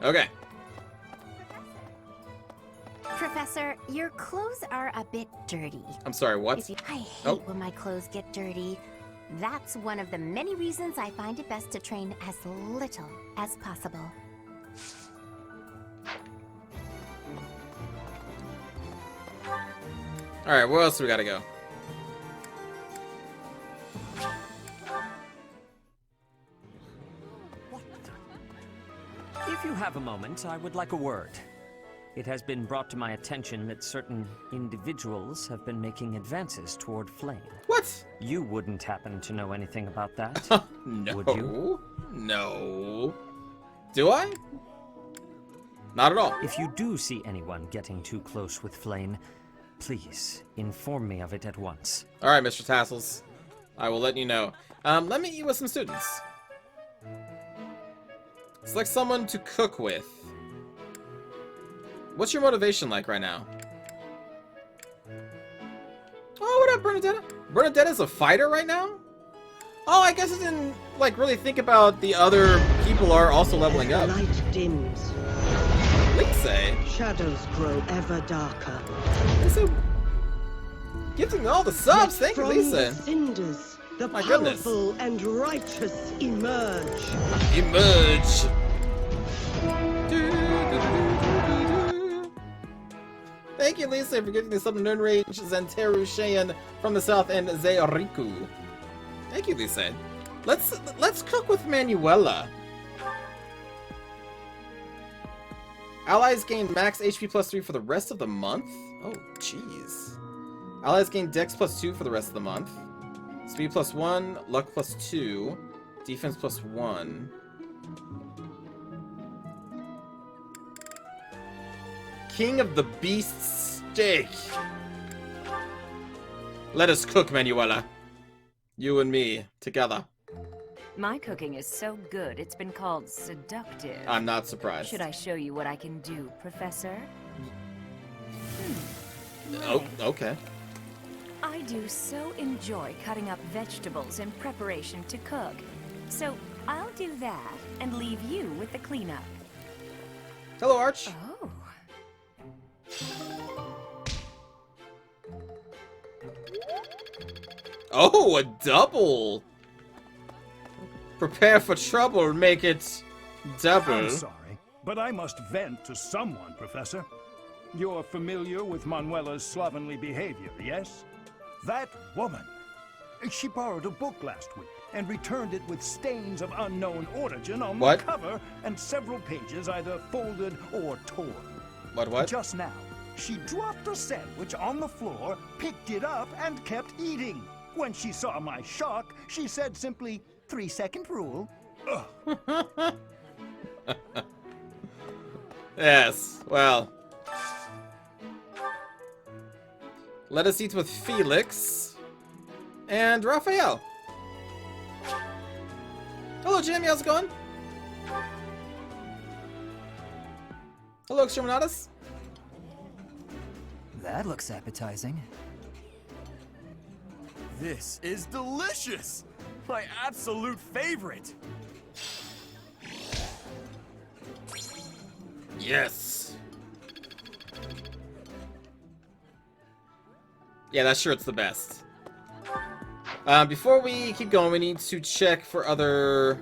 Okay. Professor, your clothes are a bit dirty. I'm sorry, what? I hate when my clothes get dirty. That's one of the many reasons I find it best to train as little as possible. Alright, where else do we gotta go? If you have a moment, I would like a word. It has been brought to my attention that certain individuals have been making advances toward Flame. What? You wouldn't happen to know anything about that, No. would you? No. Do I? Not at all. If you do see anyone getting too close with Flame, please inform me of it at once. Alright, Mr. Tassels. I will let you know. Let me eat with some students. Select someone to cook with. What's your motivation like right now? Oh, what up, Bernadetta? Bernadetta's a fighter right now? Oh, I guess I didn't, like, really think about the other people are also leveling up. Light dims. Lisa. Shadows grow ever darker. Lisa. Gifting all the subs. Thank you, From Lisa. the cinders, the My goodness. powerful and righteous emerge. Emerge. Thank you, Lisa, for giving me some Noon Rage, Zenteru Cheyenne from the south, and Zeoriku. Thank you, Lisa. Let's cook with Manuela. Allies gain max HP plus 3 for the rest of the month? Oh, jeez. Allies gain Dex plus 2 for the rest of the month. Speed plus 1, Luck plus 2, Defense plus 1. King of the Beasts steak. Let us cook, Manuela. You and me, together. My cooking is so good, it's been called seductive. I'm not surprised. Should I show you what I can do, Professor? Oh, okay. I do so enjoy cutting up vegetables in preparation to cook. So I'll do that and leave you with the cleanup. Hello, Arch. Oh. Oh, a double. Prepare for trouble, make it double. I'm sorry, but I must vent to someone, Professor. You're familiar with Manuela's slovenly behavior, yes? That woman. She borrowed a book last week and returned it with stains of unknown origin on What? the cover and several pages either folded or torn. What? Just now, she dropped a sandwich on the floor, picked it up, and kept eating. When she saw my shock, she said simply, 3-second rule. Ugh. Yes, well. Let us eat with Felix and Raphael. Hello, Jimmy, how's it going? Hello, Exterminatus. That looks appetizing. This is delicious! My absolute favorite! Yes. Yeah, that's sure it's the best. Before we keep going, we need to check for other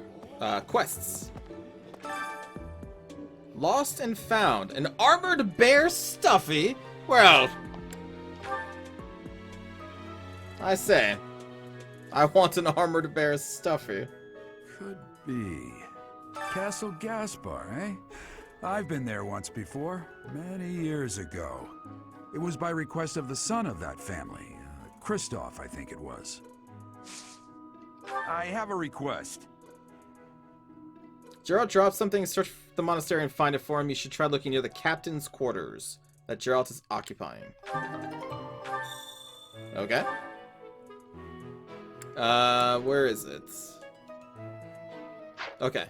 quests. Lost and found. An armored bear stuffy? Well, I say, I want an armored bear stuffy. Could be. Castle Gaspar, eh? I've been there once before, many years ago. It was by request of the son of that family. Christoph, I think it was. I have a request. Geralt dropped something, search the monastery and find it for him. You should try looking near the captain's quarters that Geralt is occupying. Okay. Where is it? Okay.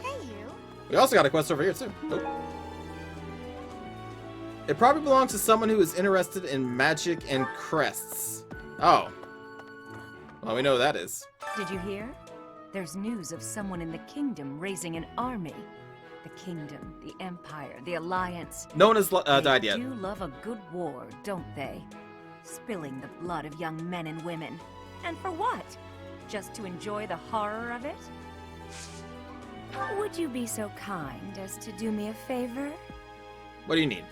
Hey, you. We also got a quest over here, too. Nope. It probably belongs to someone who is interested in magic and crests. Oh. Well, we know who that is. Did you hear? There's news of someone in the kingdom raising an army. The kingdom, the empire, the alliance. No one has They died yet. do love a good war, don't they? Spilling the blood of young men and women. And for what? Just to enjoy the horror of it? Would you be so kind as to do me a favor? What do you need?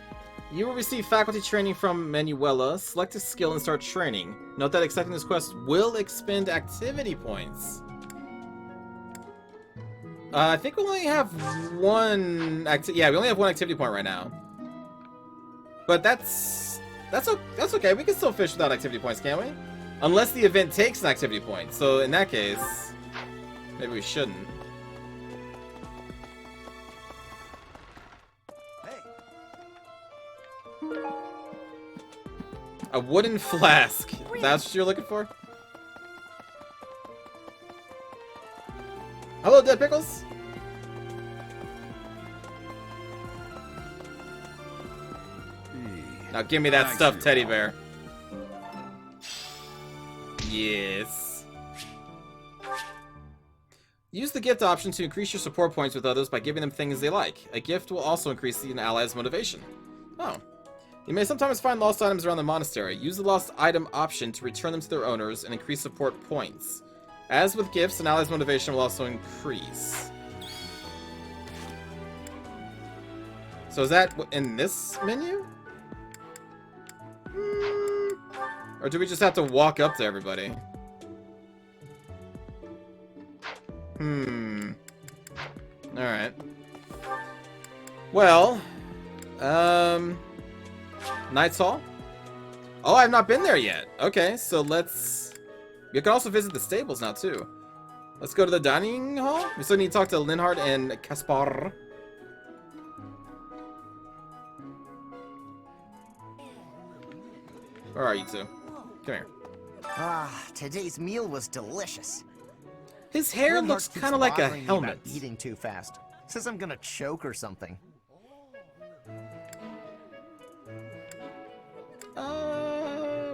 You will receive faculty training from Manuela. Select a skill and start training. Note that accepting this quest will expend activity points. I think we only have one yeah, we only have one activity point right now. But that's okay. We can still fish without activity points, can't we? Unless the event takes an activity point. So in that case, maybe we shouldn't. A wooden flask. That's what you're looking for? Hello, Dead Pickles. Now give me that stuffed teddy bear. Yes. Use the gift option to increase your support points with others by giving them things they like. A gift will also increase an ally's motivation. Oh. You may sometimes find lost items around the monastery. Use the lost item option to return them to their owners and increase support points. As with gifts, an ally's motivation will also increase. So is that in this menu? Or do we just have to walk up to everybody? Alright. Well, Knight's Hall? Oh, I've not been there yet. Okay, so let's... You can also visit the stables now, too. Let's go to the dining hall. We still need to talk to Linhard and Caspar. Where are you two? Come here. Ah, today's meal was delicious. His hair Linhart looks keeps kind of like a bothering me about helmet. eating too fast. Says I'm gonna choke or something.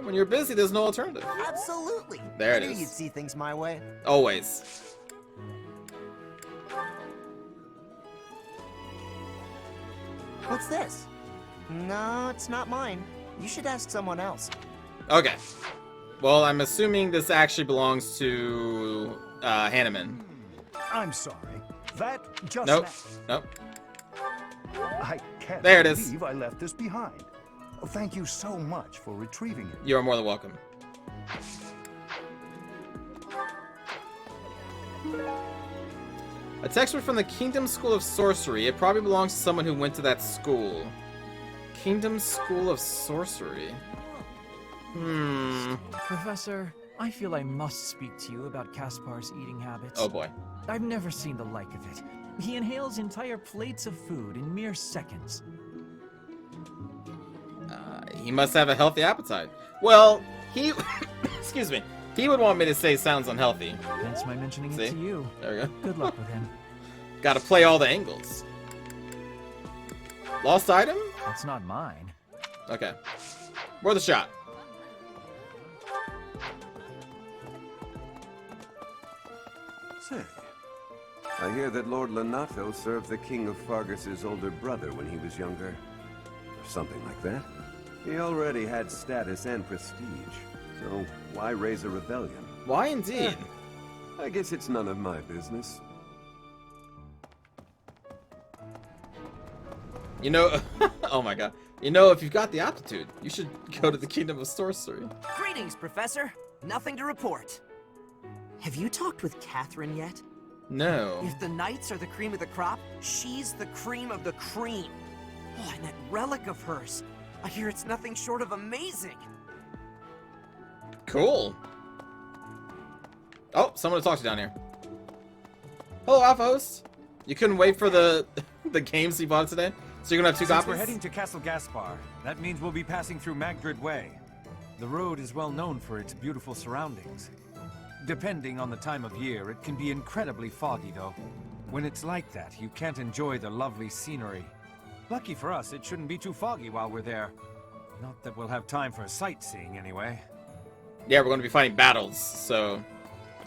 When you're busy, there's no alternative. Absolutely. There it I knew is. you'd see things my way. Always. What's this? No, it's not mine. You should ask someone else. Okay. Well, I'm assuming this actually belongs to Hanneman. I'm sorry. That just Nope. Nope. I can't There it is. believe I left this behind. Oh, thank you so much for retrieving it. You are more than welcome. A textbook from the Kingdom School of Sorcery. It probably belongs to someone who went to that school. Kingdom School of Sorcery. Professor, I feel I must speak to you about Caspar's eating habits. Oh boy. I've never seen the like of it. He inhales entire plates of food in mere seconds. He must have a healthy appetite. Well, he... Excuse me. He would want me to say sounds unhealthy. Hence my mentioning See? it to you. There we go. Good luck with him. Gotta play all the angles. Lost item? That's not mine. Okay. Worth a shot. Say, I hear that Lord Lenato served the King of Fargus's older brother when he was younger. Or something like that. He already had status and prestige, so why raise a rebellion? Why indeed? I guess it's none of my business. You know... oh my god. You know, if you've got the aptitude, you should go to the Kingdom of Sorcery. Greetings, Professor. Nothing to report. Have you talked with Catherine yet? No. If the knights are the cream of the crop, she's the cream of the cream. Oh, and that relic of hers. I hear it's nothing short of amazing. Cool. Oh, someone to talk to down here. Hello, Alpha Host. You couldn't wait for the the games you bought today? So you're gonna have two Since copies? we're heading to Castle Gaspar, that means we'll be passing through Magdred Way. The road is well known for its beautiful surroundings. Depending on the time of year, it can be incredibly foggy, though. When it's like that, you can't enjoy the lovely scenery. Lucky for us, it shouldn't be too foggy while we're there. Not that we'll have time for sightseeing, anyway. Yeah, we're gonna be fighting battles, so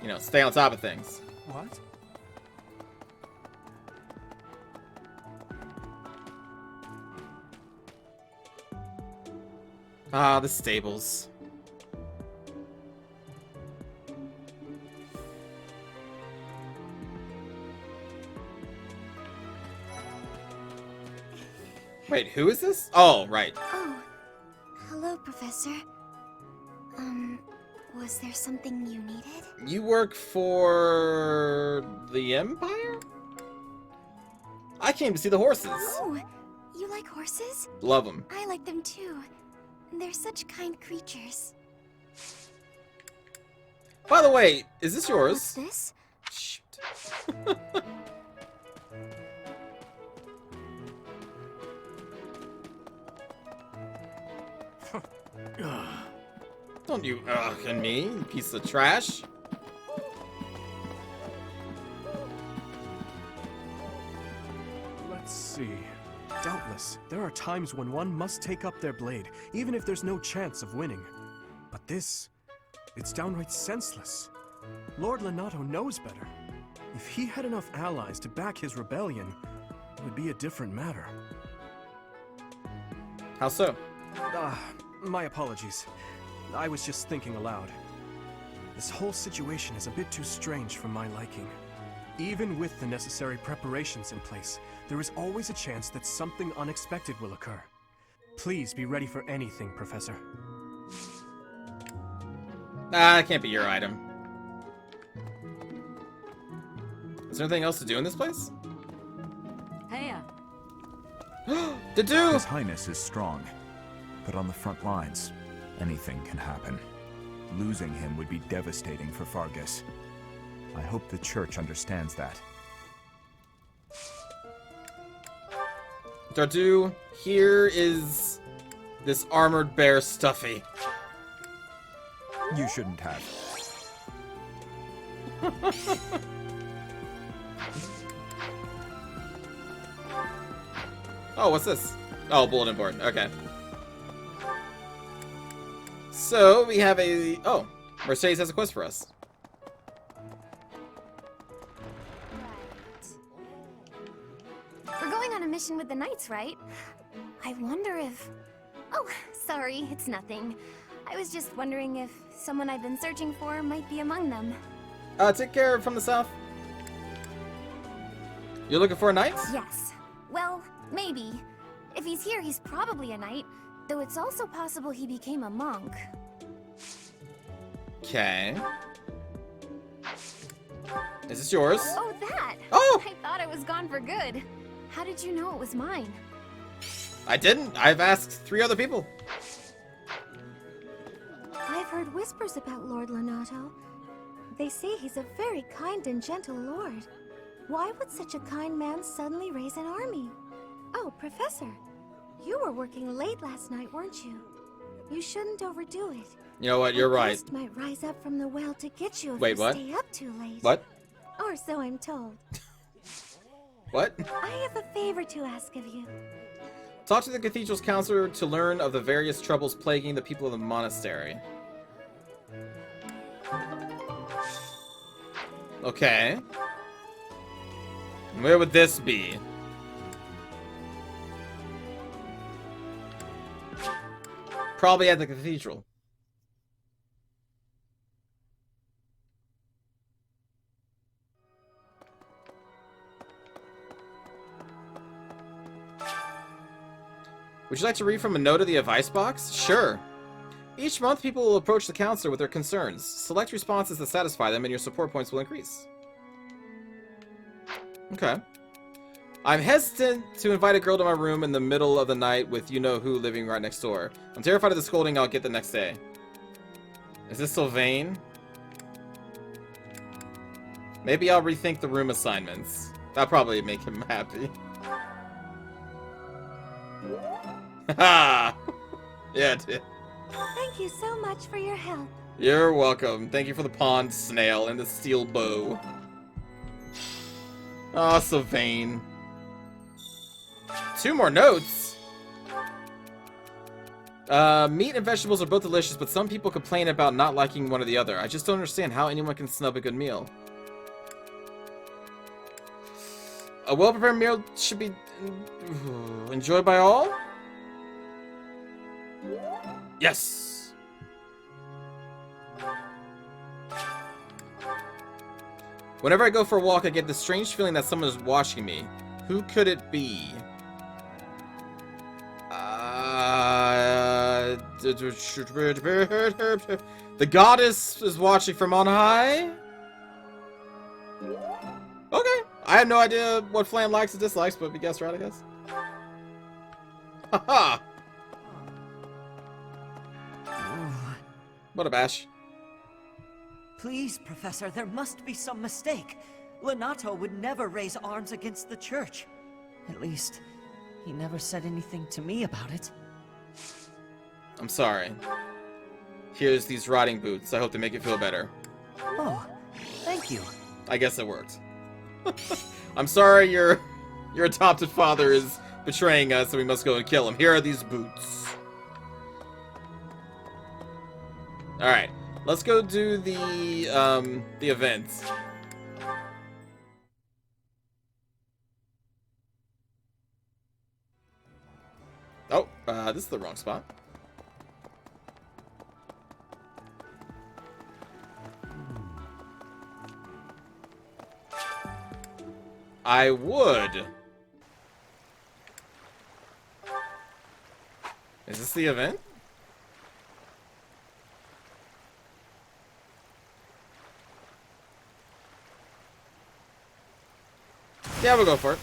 you know, stay on top of things. What? Ah, the stables. Wait, who is this? Oh, right. Oh, hello, Professor. Was there something you needed? You work for the Empire? I came to see the horses. Oh, you like horses? Love them. I like them too. They're such kind creatures. By the way, is this yours? What's this? Shoot. Don't you ugh and me, you piece of trash. Let's see. Doubtless, there are times when one must take up their blade, even if there's no chance of winning. But this, it's downright senseless. Lord Lenato knows better. If he had enough allies to back his rebellion, it would be a different matter. How so? My apologies. I was just thinking aloud. This whole situation is a bit too strange for my liking. Even with the necessary preparations in place, there is always a chance that something unexpected will occur. Please be ready for anything, Professor. That can't be your item. Is there anything else to do in this place? Heya. To do! His Highness is strong, but on the front lines, anything can happen. Losing him would be devastating for Fargus. I hope the Church understands that. Dardu, here is this armored bear stuffy. You shouldn't have. Oh, what's this? Oh, bulletin board. Okay. So, we have a... Oh, Mercedes has a quest for us. We're going on a mission with the Knights, right? I wonder if... Oh, sorry, it's nothing. I was just wondering if someone I've been searching for might be among them. Take care from the south. You're looking for a knight? Yes. Well, maybe. If he's here, he's probably a knight, though it's also possible he became a monk. Okay. Is this yours? Oh, that! Oh! I thought it was gone for good. How did you know it was mine? I didn't. I've asked 3 other people. I've heard whispers about Lord Lenato. They say he's a very kind and gentle lord. Why would such a kind man suddenly raise an army? Oh, Professor, you were working late last night, weren't you? You shouldn't overdo it. You know what? You're A right. ghost might rise up from the well to get you if Wait, you what? stay up too late. What? Or so I'm told. What? I have a favor to ask of you. Talk to the cathedral's counselor to learn of the various troubles plaguing the people of the monastery. Okay. Where would this be? Probably at the cathedral. Would you like to read from a note of the advice box? Sure. Each month, people will approach the counselor with their concerns. Select responses that satisfy them, and your support points will increase. Okay. I'm hesitant to invite a girl to my room in the middle of the night with you-know-who living right next door. I'm terrified of the scolding I'll get the next day. Is this Sylvain? Maybe I'll rethink the room assignments. That'll probably make him happy. Ha! Yeah, it did. Thank you so much for your help. You're welcome. Thank you for the pond snail and the steel bow. Oh, Sylvain. 2 more notes? Meat and vegetables are both delicious, but some people complain about not liking one or the other. I just don't understand how anyone can snub a good meal. A well-prepared meal should be enjoyed by all? Yes! Whenever I go for a walk, I get this strange feeling that someone is watching me. Who could it be? The goddess is watching from on high? Okay. I have no idea what Flan likes and dislikes, but we guessed right, I guess. Haha! What a bash. Please, Professor, there must be some mistake. Lenato would never raise arms against the church. At least, he never said anything to me about it. I'm sorry. Here's these rotting boots. I hope they make you feel better. Oh, thank you. I guess it worked. I'm sorry your adopted father is betraying us, so we must go and kill him. Here are these boots. Alright, let's go do the event. Oh, this is the wrong spot. I would. Is this the event? Yeah, we'll go for it.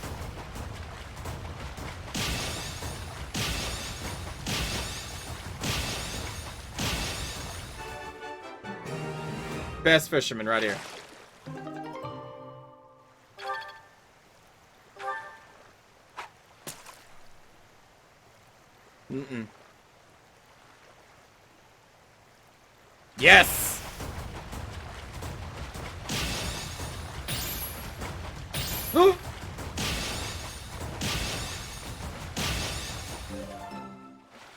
Best fisherman right here. Yes!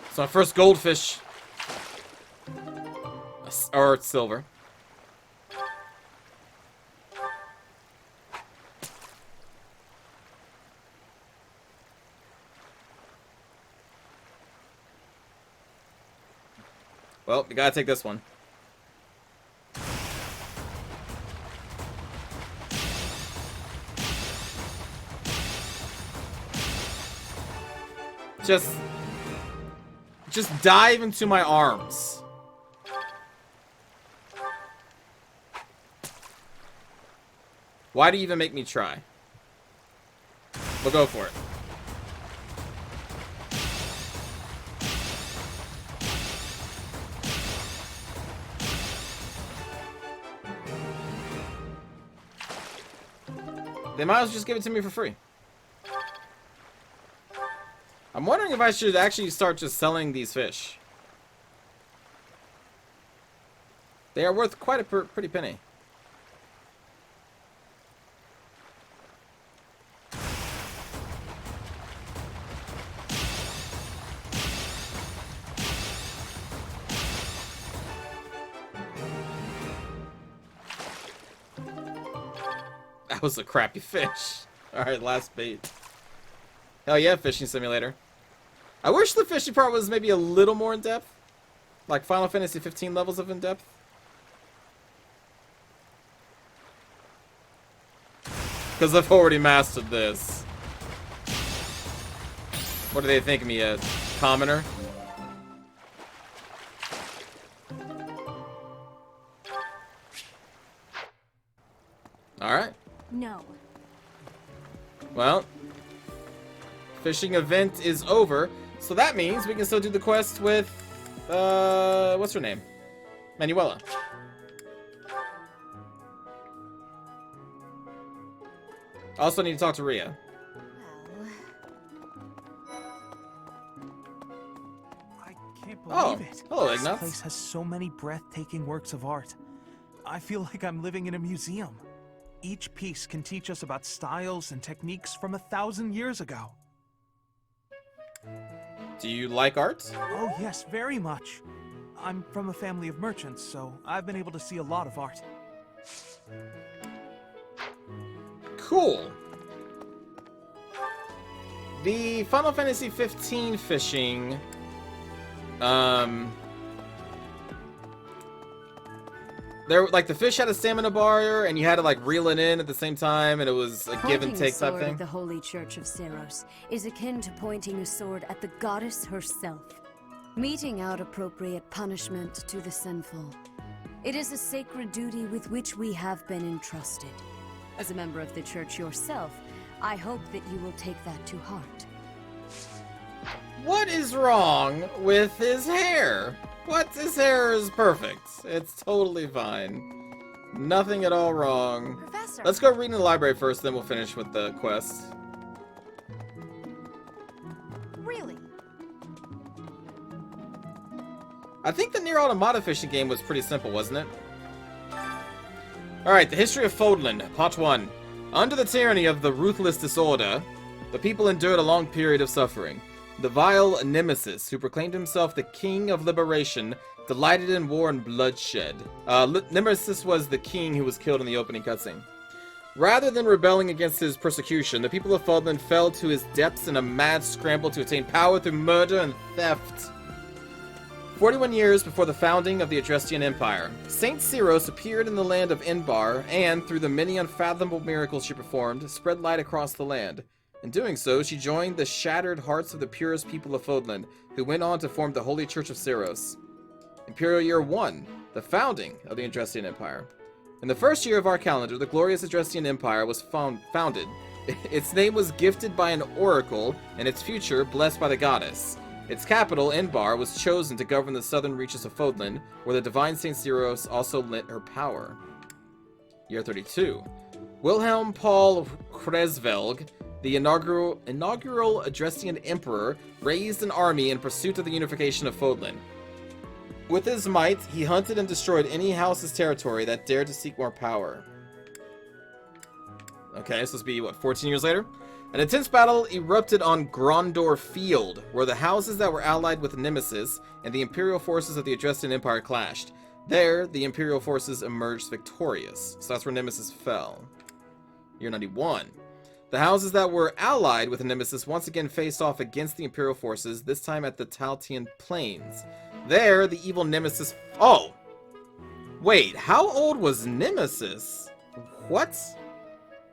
It's my first goldfish. Or silver. Well, you gotta take this one. Just dive into my arms. Why do you even make me try? We'll go for it. They might as well just give it to me for free. I'm wondering if I should actually start just selling these fish. They are worth quite a pretty penny. That was a crappy fish. Alright, last bait. Hell yeah, fishing simulator. I wish the fishing part was maybe a little more in depth. Like Final Fantasy 15 levels of in depth. Because I've already mastered this. What do they think of me, a commoner? Alright. No. Well, fishing event is over, so that means we can still do the quest with, what's her name? Manuela. I also need to talk to Rhea. I can't believe it. Hello, This Ignatz. place has so many breathtaking works of art. I feel like I'm living in a museum. Each piece can teach us about styles and techniques from 1,000 years ago. Do you like art? Oh, yes, very much. I'm from a family of merchants, so I've been able to see a lot of art. Cool. The Final Fantasy 15 fishing, there, like, the fish had a stamina bar, and you had to, like, reel it in at the same time, and it was a give and take type Pointing a sword thing. at the Holy Church of Ceros is akin to pointing a sword at the goddess herself, meting out appropriate punishment to the sinful. It is a sacred duty with which we have been entrusted. As a member of the church yourself, I hope that you will take that to heart. What is wrong with his hair? His hair is perfect. It's totally fine. Nothing at all wrong. Professor. Let's go read in the library first, then we'll finish with the quest. Really? I think the Nier Automata fishing game was pretty simple, wasn't it? Alright, the history of Fodlan, Part 1. Under the tyranny of the ruthless disorder, the people endured a long period of suffering. The vile Nemesis, who proclaimed himself the king of liberation, delighted in war and bloodshed. Nemesis was the king who was killed in the opening cutscene. Rather than rebelling against his persecution, the people of Fodlan fell to his depths in a mad scramble to attain power through murder and theft. 41 years before the founding of the Adrestian Empire, Saint Ceros appeared in the land of Inbar, and, through the many unfathomable miracles she performed, spread light across the land. In doing so, she joined the shattered hearts of the purest people of Fodlan, who went on to form the Holy Church of Ceros. Imperial Year 1, the founding of the Adrestian Empire. In the first year of our calendar, the glorious Adrestian Empire was founded. Its name was gifted by an oracle, and its future blessed by the goddess. Its capital, Inbar, was chosen to govern the southern reaches of Fodlan, where the divine Saint Ceros also lent her power. Year 32. Wilhelm Paul Kresvelg, the inaugural Adrestian Emperor, raised an army in pursuit of the unification of Fodlan. With his might, he hunted and destroyed any house's territory that dared to seek more power. Okay, so this will be, what, 14 years later? An intense battle erupted on Grondor Field, where the houses that were allied with Nemesis and the Imperial forces of the Adrestian Empire clashed. There, the Imperial forces emerged victorious, so that's where Nemesis fell. Year 91. The houses that were allied with Nemesis once again faced off against the Imperial forces, this time at the Taltian Plains. There, the evil Nemesis... Oh! Wait, how old was Nemesis? What?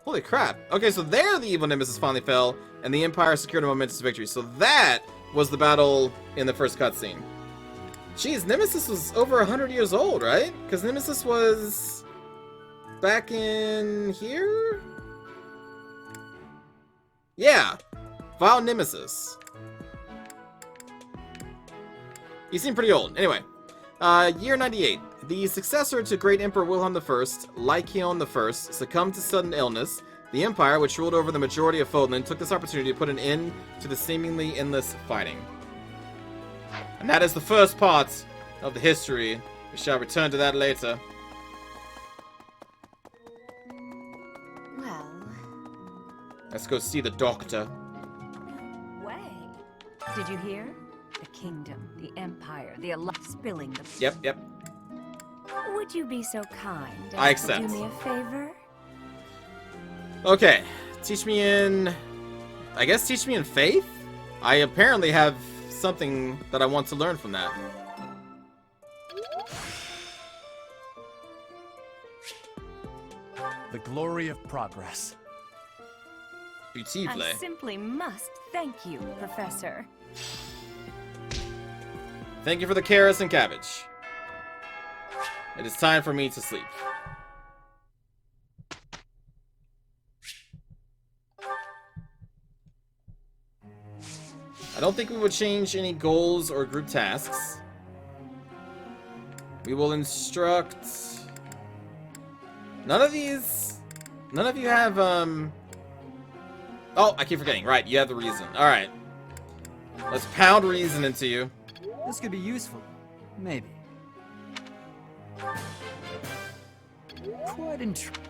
Holy crap. Okay, so there the evil Nemesis finally fell, and the Empire secured a momentous victory. So that was the battle in the first cutscene. Jeez, Nemesis was over 100 years old, right? Because Nemesis was... back in... here? Yeah. Vile Nemesis. He seemed pretty old. Anyway. Year 98. The successor to Great Emperor Wilhelm I, Lycaon I, succumbed to sudden illness. The Empire, which ruled over the majority of Fodlan, took this opportunity to put an end to the seemingly endless fighting. And that is the first part of the history. We shall return to that later. Well... Let's go see the doctor. Way. Did you hear? The kingdom, the empire, the alliance spilling the... Yep. Would you be so kind I as to accept. do me a favor? Okay. Teach me in... I guess teach me in faith? I apparently have something that I want to learn from that. The glory of progress. Beautiful. I simply must thank you, Professor. Thank you for the carrots and cabbage. It is time for me to sleep. I don't think we would change any goals or group tasks. We will instruct... None of you have, Oh, I keep forgetting. Right, you have the reason. Alright. Let's pound reason into you. This could be useful. Maybe. Quite interesting.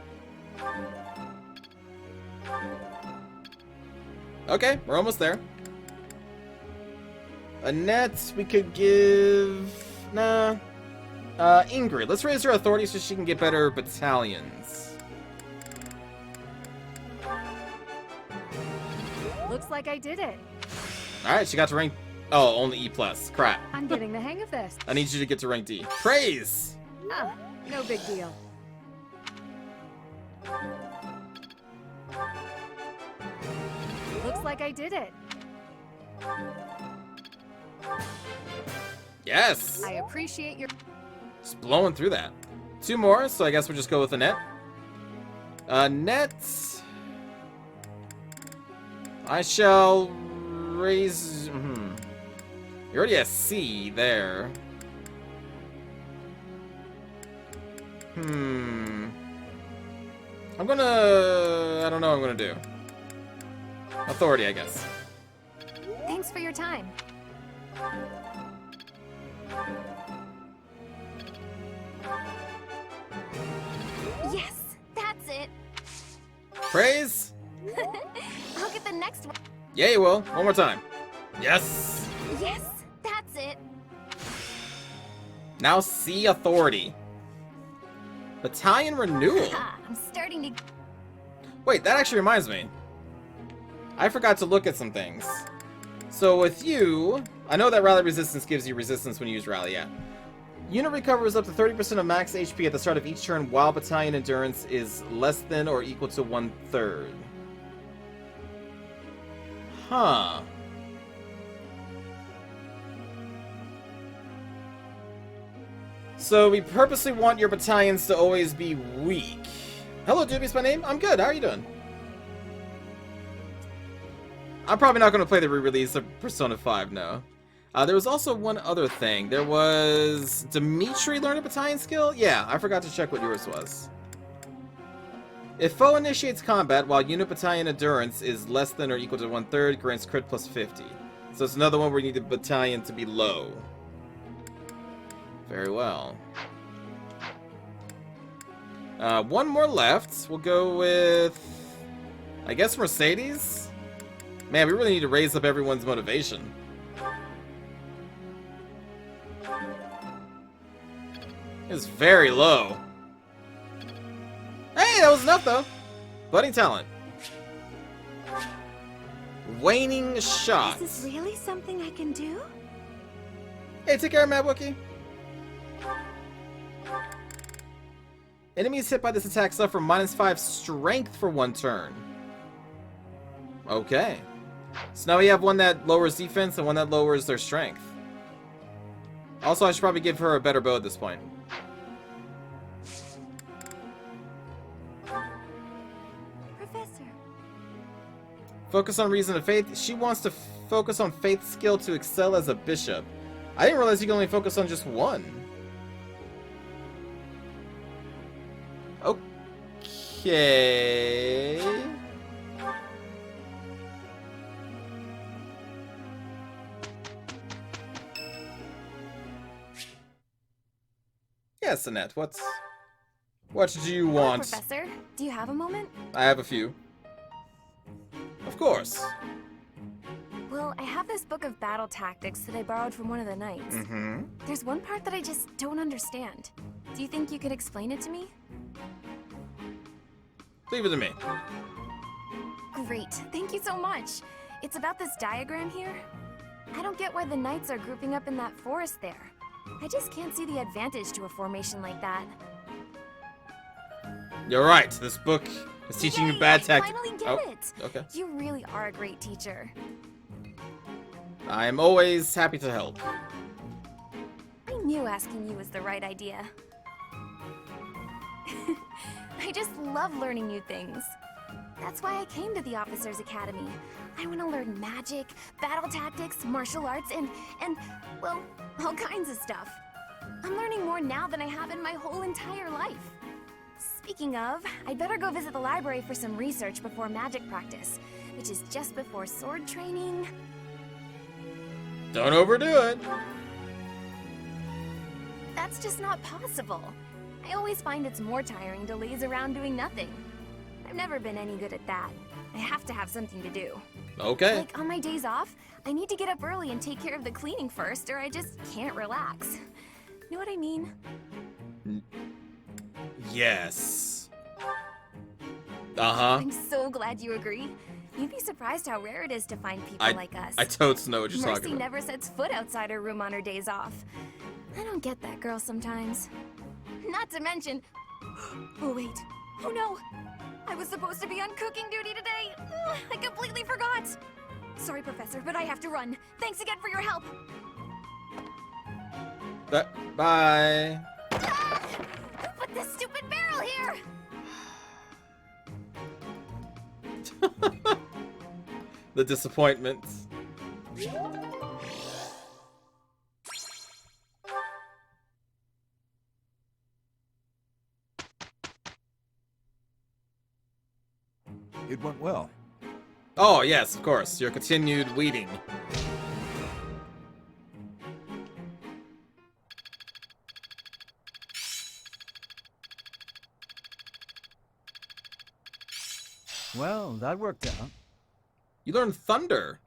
Okay, we're almost there. Annette, we could give... Nah. Ingrid. Let's raise her authority so she can get better battalions. Looks like I did it. Alright, she got to rank... Oh, only E+. Crap. I'm getting the hang of this. I need you to get to rank D. Praise! Ah, no big deal. Looks like I did it. Yes! I appreciate your... Just blowing through that. 2 more, so I guess we'll just go with Annette. Annette... I shall raise... You already have C there. I'm gonna... I don't know what I'm gonna do. Authority, I guess. Thanks for your time. Yes, that's it. Praise? I'll get the next one. Yeah, you will. One more time. Yes! Yes, that's it. Now C authority. Battalion renewal. I'm starting to... Wait, that actually reminds me. I forgot to look at some things. So with you, I know that rally resistance gives you resistance when you use rally, yeah. Unit recovers up to 30% of max HP at the start of each turn while battalion endurance is less than or equal to 1/3. Huh. So we purposely want your battalions to always be weak. Hello, Doobie's my name. I'm good. How are you doing? I'm probably not going to play the re-release of Persona 5, no. There was also one other thing. There was... Dimitri learned a battalion skill? Yeah, I forgot to check what yours was. If foe initiates combat while unit battalion endurance is less than or equal to 1/3, grants crit plus 50. So it's another one where you need the battalion to be low. Very well. One more left. We'll go with... I guess Mercedes? Man, we really need to raise up everyone's motivation. It's very low. Hey, that was enough, though. Budding talent. Waning shot. Is this really something I can do? Hey, take care of Mad Wookie. Enemies hit by this attack suffer -5 strength for 1 turn. Okay. So now we have one that lowers defense and one that lowers their strength. Also, I should probably give her a better bow at this point. Professor. Focus on reason and faith. She wants to focus on faith skill to excel as a bishop. I didn't realize you can only focus on just one. Okay. Yes, Annette, what do you want? Professor, do you have a moment? I have a few. Of course. Well, I have this book of battle tactics that I borrowed from one of the knights. There's one part that I just don't understand. Do you think you could explain it to me? Leave it to me. Great, thank you so much. It's about this diagram here. I don't get why the knights are grouping up in that forest there. I just can't see the advantage to a formation like that. You're right. This book is teaching you bad tactics. I finally get it. Okay. You really are a great teacher. I'm always happy to help. I knew asking you was the right idea. I just love learning new things. That's why I came to the Officers Academy. I want to learn magic, battle tactics, martial arts, and, well, all kinds of stuff. I'm learning more now than I have in my whole entire life. Speaking of, I'd better go visit the library for some research before magic practice, which is just before sword training. Don't overdo it. That's just not possible. I always find it's more tiring to laze around doing nothing. I've never been any good at that. I have to have something to do. Okay. Like on my days off, I need to get up early and take care of the cleaning first, or I just can't relax. Know what I mean? Yes. Uh-huh. I'm so glad you agree. You'd be surprised how rare it is to find people like us. I totes know what you're Mercy talking about. never sets foot outside her room on her days off. I don't get that girl sometimes. Not to mention... Oh, wait. Oh, no. I was supposed to be on cooking duty today. Ugh, I completely forgot. Sorry, Professor, but I have to run. Thanks again for your help. Bye. Ah! Who put this stupid barrel here? The disappointment. It went well. Oh, yes, of course. Your continued weeding. Well, that worked out. You learned Thunder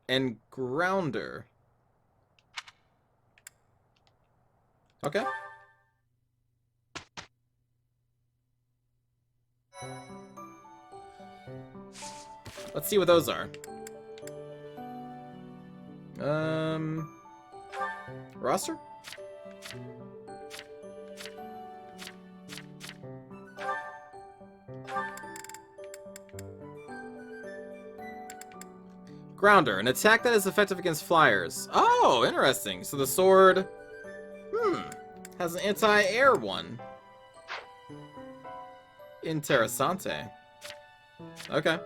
and Grounder. Okay. Let's see what those are. Roster? Grounder, an attack that is effective against flyers. Oh, interesting. So the sword, has an anti-air one. Interessante. Okay.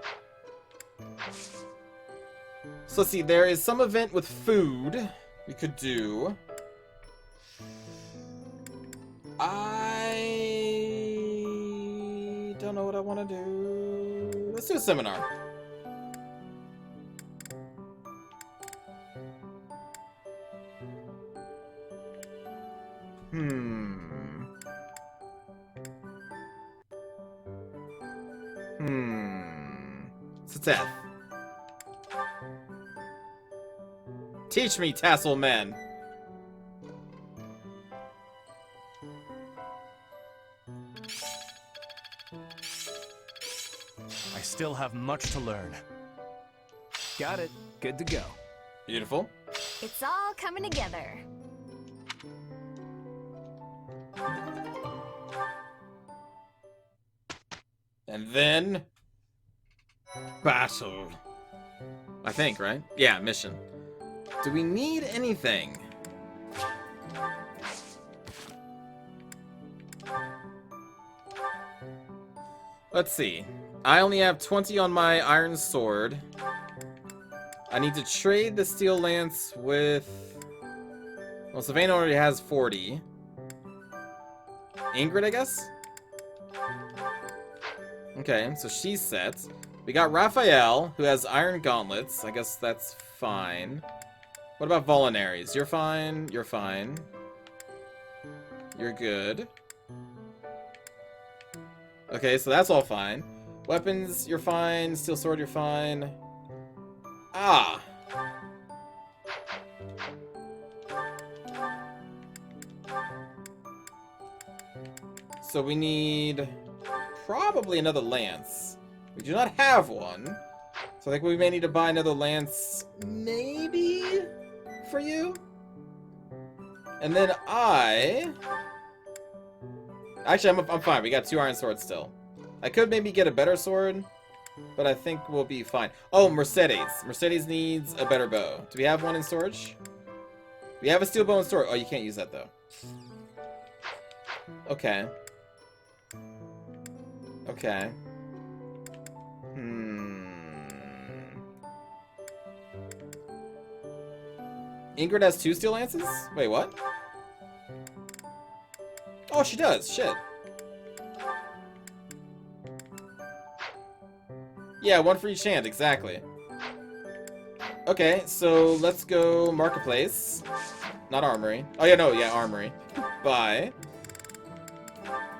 So let's see, there is some event with food we could do. I don't know what I want to do. Let's do a seminar. Seth. Teach me, tassel men. I still have much to learn. Got it. Good to go. Beautiful. It's all coming together. And then... battle. I think, right? Yeah, mission. Do we need anything? Let's see. I only have 20 on my iron sword. I need to trade the steel lance with... well, Savannah already has 40. Ingrid, I guess? Okay, so she's set. We got Raphael, who has iron gauntlets. I guess that's fine. What about Volinaries? You're fine. You're fine. You're good. Okay, so that's all fine. Weapons, you're fine. Steel sword, you're fine. Ah! So we need probably another lance. We do not have one. So I think we may need to buy another lance, maybe, for you? And then actually, I'm fine. We got 2 iron swords still. I could maybe get a better sword, but I think we'll be fine. Oh, Mercedes. Mercedes needs a better bow. Do we have one in storage? We have a steel bow in storage. Oh, you can't use that, though. Okay. Okay. Ingrid has 2 steel lances? Wait, what? Oh, she does. Shit. Yeah, 1 for each hand, exactly. Okay, so let's go Marketplace. Not Armory. Oh, yeah, no, yeah, Armory. Buy.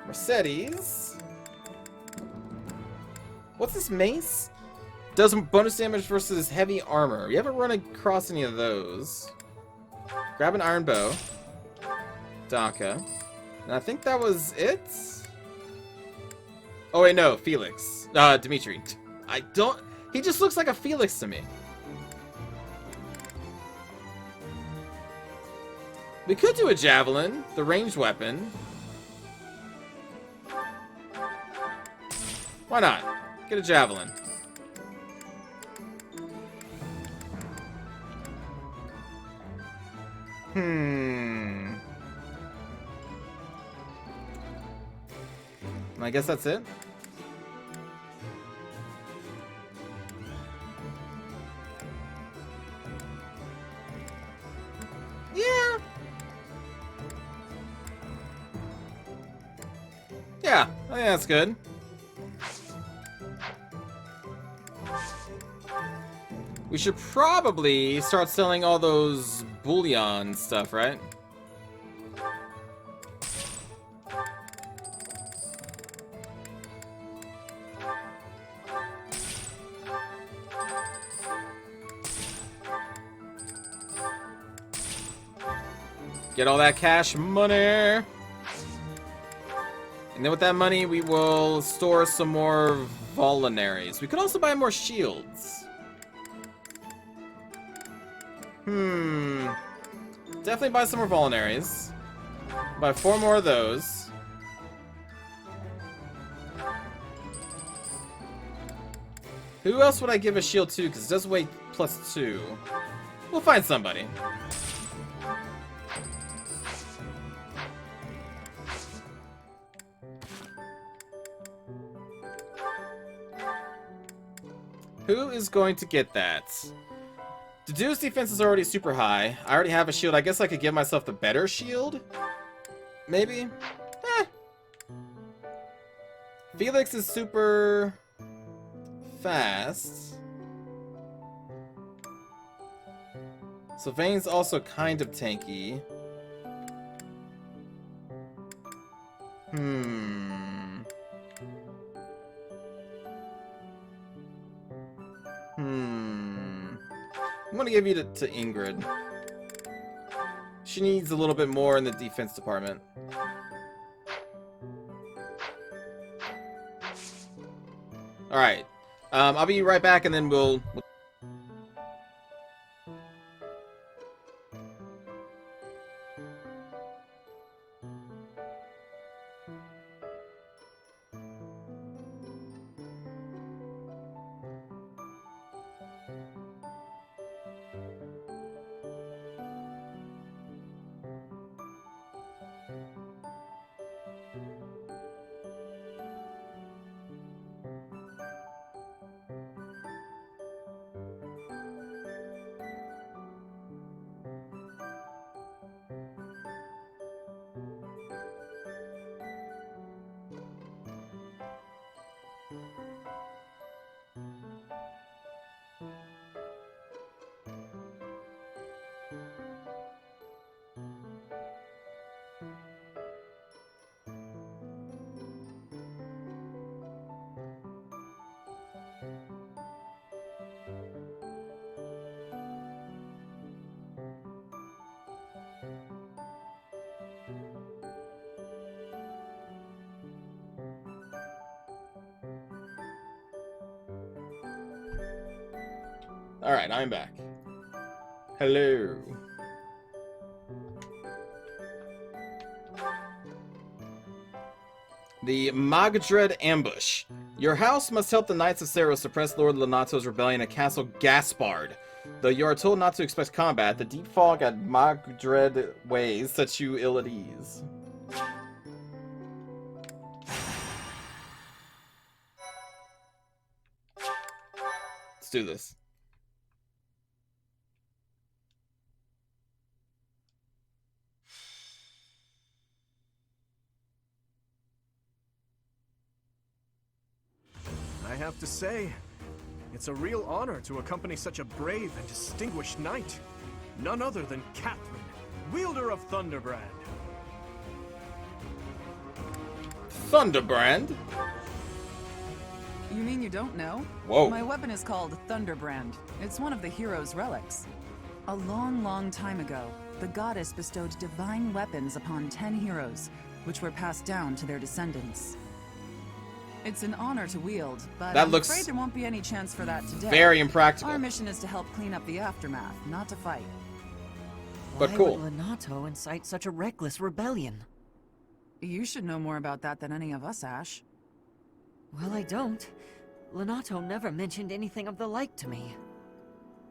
Mercedes. What's this mace? Does bonus damage versus heavy armor. We haven't run across any of those. Grab an iron bow. Daka. And I think that was it? Oh wait, no, Felix. Dimitri. I don't... He just looks like a Felix to me. We could do a javelin, the ranged weapon. Why not? Get a javelin. I guess that's it. Yeah. Yeah, I think that's good. We should probably start selling all those bullion stuff, right? Get all that cash money. And then with that money, we will store some more vulneraries. We could also buy more shields. Definitely buy some more vulneraries. Buy 4 more of those. Who else would I give a shield to? Because it does weigh +2. We'll find somebody. Who is going to get that? Deduce defense is already super high. I already have a shield. I guess I could give myself the better shield? Maybe? Felix is super fast. Sylvain's also kind of tanky. I'm gonna give you to Ingrid. She needs a little bit more in the defense department. Alright. I'll be right back and then we'll... Alright, I'm back. Hello. The Magdred Ambush. Your house must help the Knights of Seros suppress Lord Lonato's rebellion at Castle Gaspard. Though you are told not to expect combat, the deep fog at Magdred Ways sets you ill at ease. Let's do this. I have to say, it's a real honor to accompany such a brave and distinguished knight. None other than Catherine, wielder of Thunderbrand. Thunderbrand? You mean you don't know? Whoa. My weapon is called Thunderbrand. It's one of the hero's relics. A long, long time ago, the goddess bestowed divine weapons upon 10 heroes, which were passed down to their descendants. It's an honor to wield, but That I'm looks afraid there won't be any chance for that today. very impractical. Our mission is to help clean up the aftermath, not to fight. But Why cool. would Lonato incite such a reckless rebellion? You should know more about that than any of us, Ash. Well, I don't. Lonato never mentioned anything of the like to me.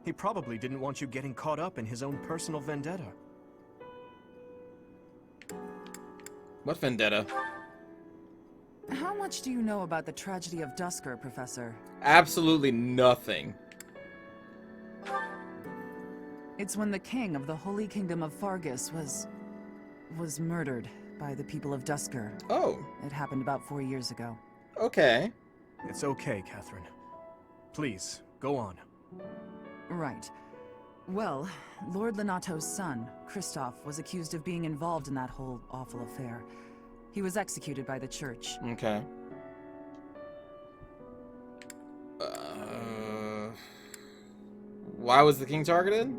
He probably didn't want you getting caught up in his own personal vendetta. What vendetta? How much do you know about the tragedy of Dusker, Professor? Absolutely nothing. It's when the king of the Holy Kingdom of Fargus was murdered by the people of Dusker. Oh. It happened about 4 years ago. Okay. It's okay, Catherine. Please, go on. Right. Well, Lord Lonato's son, Kristoff, was accused of being involved in that whole awful affair. He was executed by the church. Okay. Why was the king targeted?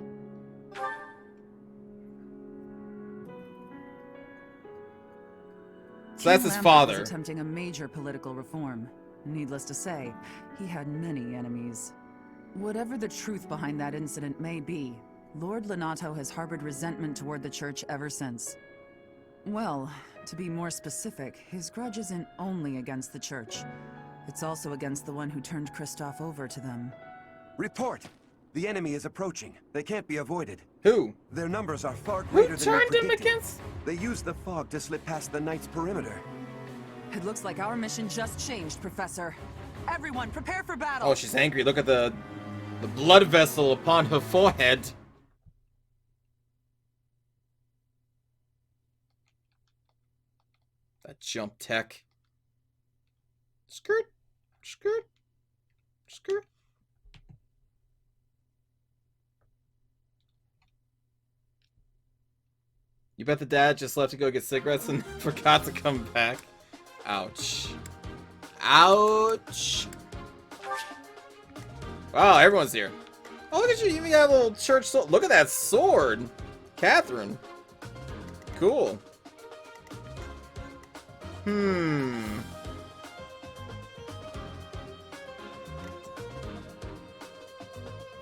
So that's his King Lambert father. was attempting a major political reform. Needless to say, he had many enemies. Whatever the truth behind that incident may be, Lord Lonato has harbored resentment toward the church ever since. Well, to be more specific, his grudge isn't only against the church. It's also against the one who turned Kristoff over to them. Report! The enemy is approaching. They can't be avoided. Who? Their numbers are far greater than we turned him predicted. against? They used the fog to slip past the Knight's perimeter. It looks like our mission just changed, Professor. Everyone, prepare for battle! Oh, she's angry. Look at the blood vessel upon her forehead. That jump tech. Skirt. Skirt. Skirt. You bet the dad just left to go get cigarettes and forgot to come back. Ouch. Ouch. Wow, everyone's here. Oh, look at you. You even got a little church sword. Look at that sword. Catherine. Cool.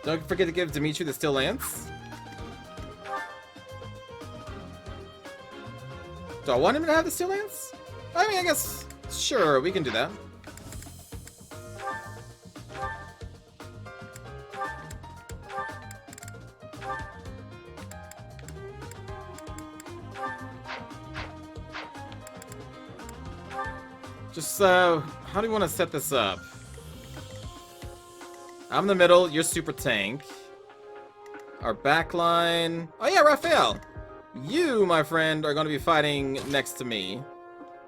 Don't forget to give Dimitri the steel lance. Do I want him to have the steel lance? I mean, I guess, sure, we can do that. Just, how do you want to set this up? I'm in the middle, you're super tank. Our backline... Oh yeah, Raphael! You, my friend, are going to be fighting next to me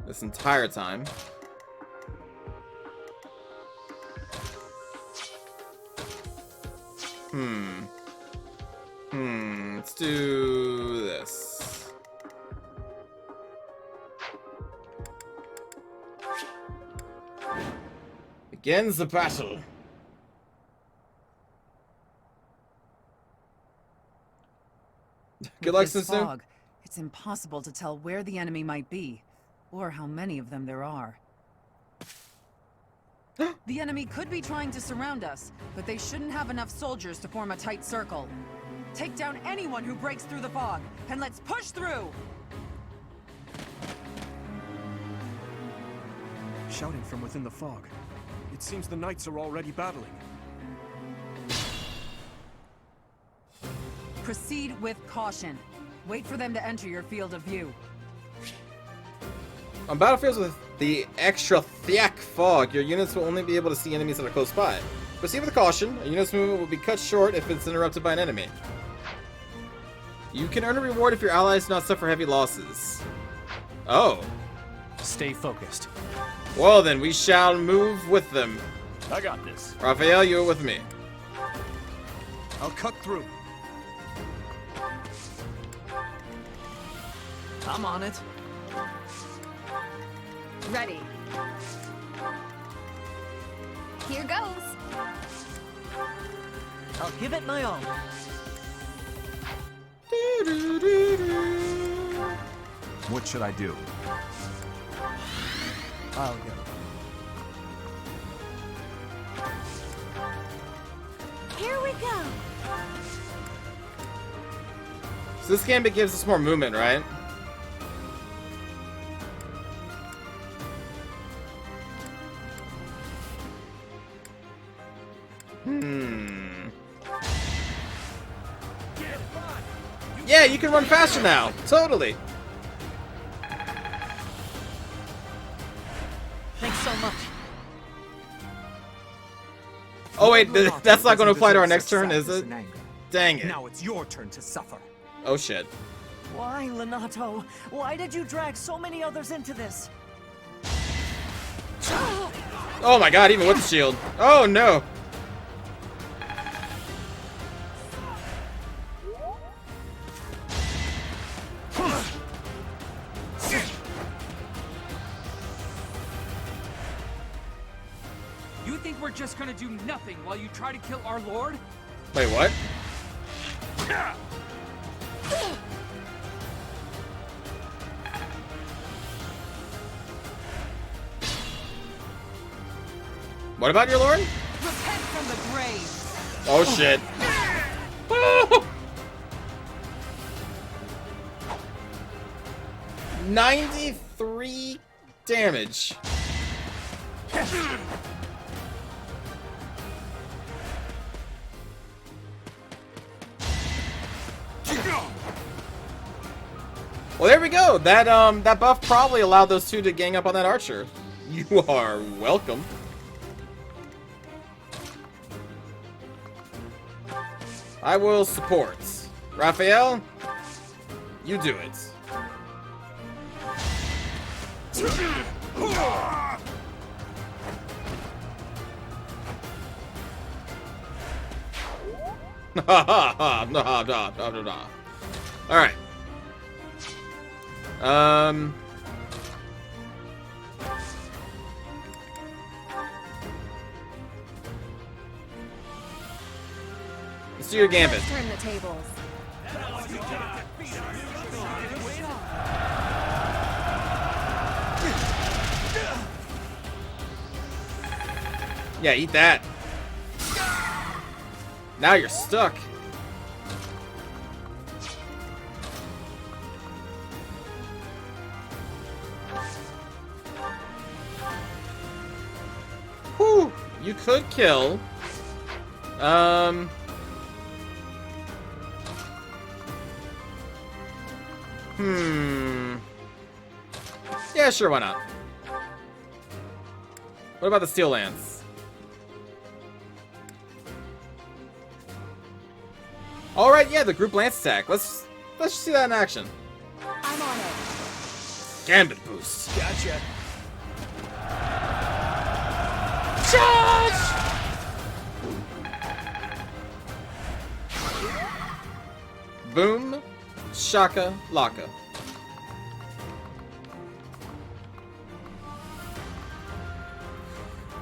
this entire time. Let's do this. Begins the battle. Good luck, With this Sisu. fog, it's impossible to tell where the enemy might be, or how many of them there are. The enemy could be trying to surround us, but they shouldn't have enough soldiers to form a tight circle. Take down anyone who breaks through the fog, and let's push through! Shouting from within the fog. It seems the knights are already battling. Proceed with caution. Wait for them to enter your field of view. On battlefields with the extra thick fog, your units will only be able to see enemies that are close by. Proceed with caution. A unit's movement will be cut short if it's interrupted by an enemy. You can earn a reward if your allies do not suffer heavy losses. Oh. Stay focused. Well then, we shall move with them. I got this. Raphael, you are with me. I'll cut through. I'm on it. Ready. Here goes. I'll give it my all. What should I do? I'll go. Here we go. So this gambit gives us more movement, right? Yeah, you can run faster now. Totally. Thanks so much. Oh wait, that's not going to apply to our next turn, is it? Dang it. Now it's your turn to suffer. Oh shit. Why, Lonato? Why did you drag so many others into this? Oh my god, even with the shield. Oh no. You think we're just gonna do nothing while you try to kill our lord? Wait, what? What about your lord? Repent from the grave. Oh shit. 93 damage. Well, there we go. That buff probably allowed those two to gang up on that archer. You are welcome. I will support. Raphael, you do it. Alright. Let's do your gambit. Let's turn the tables. Yeah, eat that. Now you're stuck. Whew, you could kill. Yeah, sure, why not? What about the Steel Lance? Alright, yeah, the group lance attack. Let's just see that in action. I'm on it. Gambit boost. Gotcha. Charge! Boom, shaka, laka.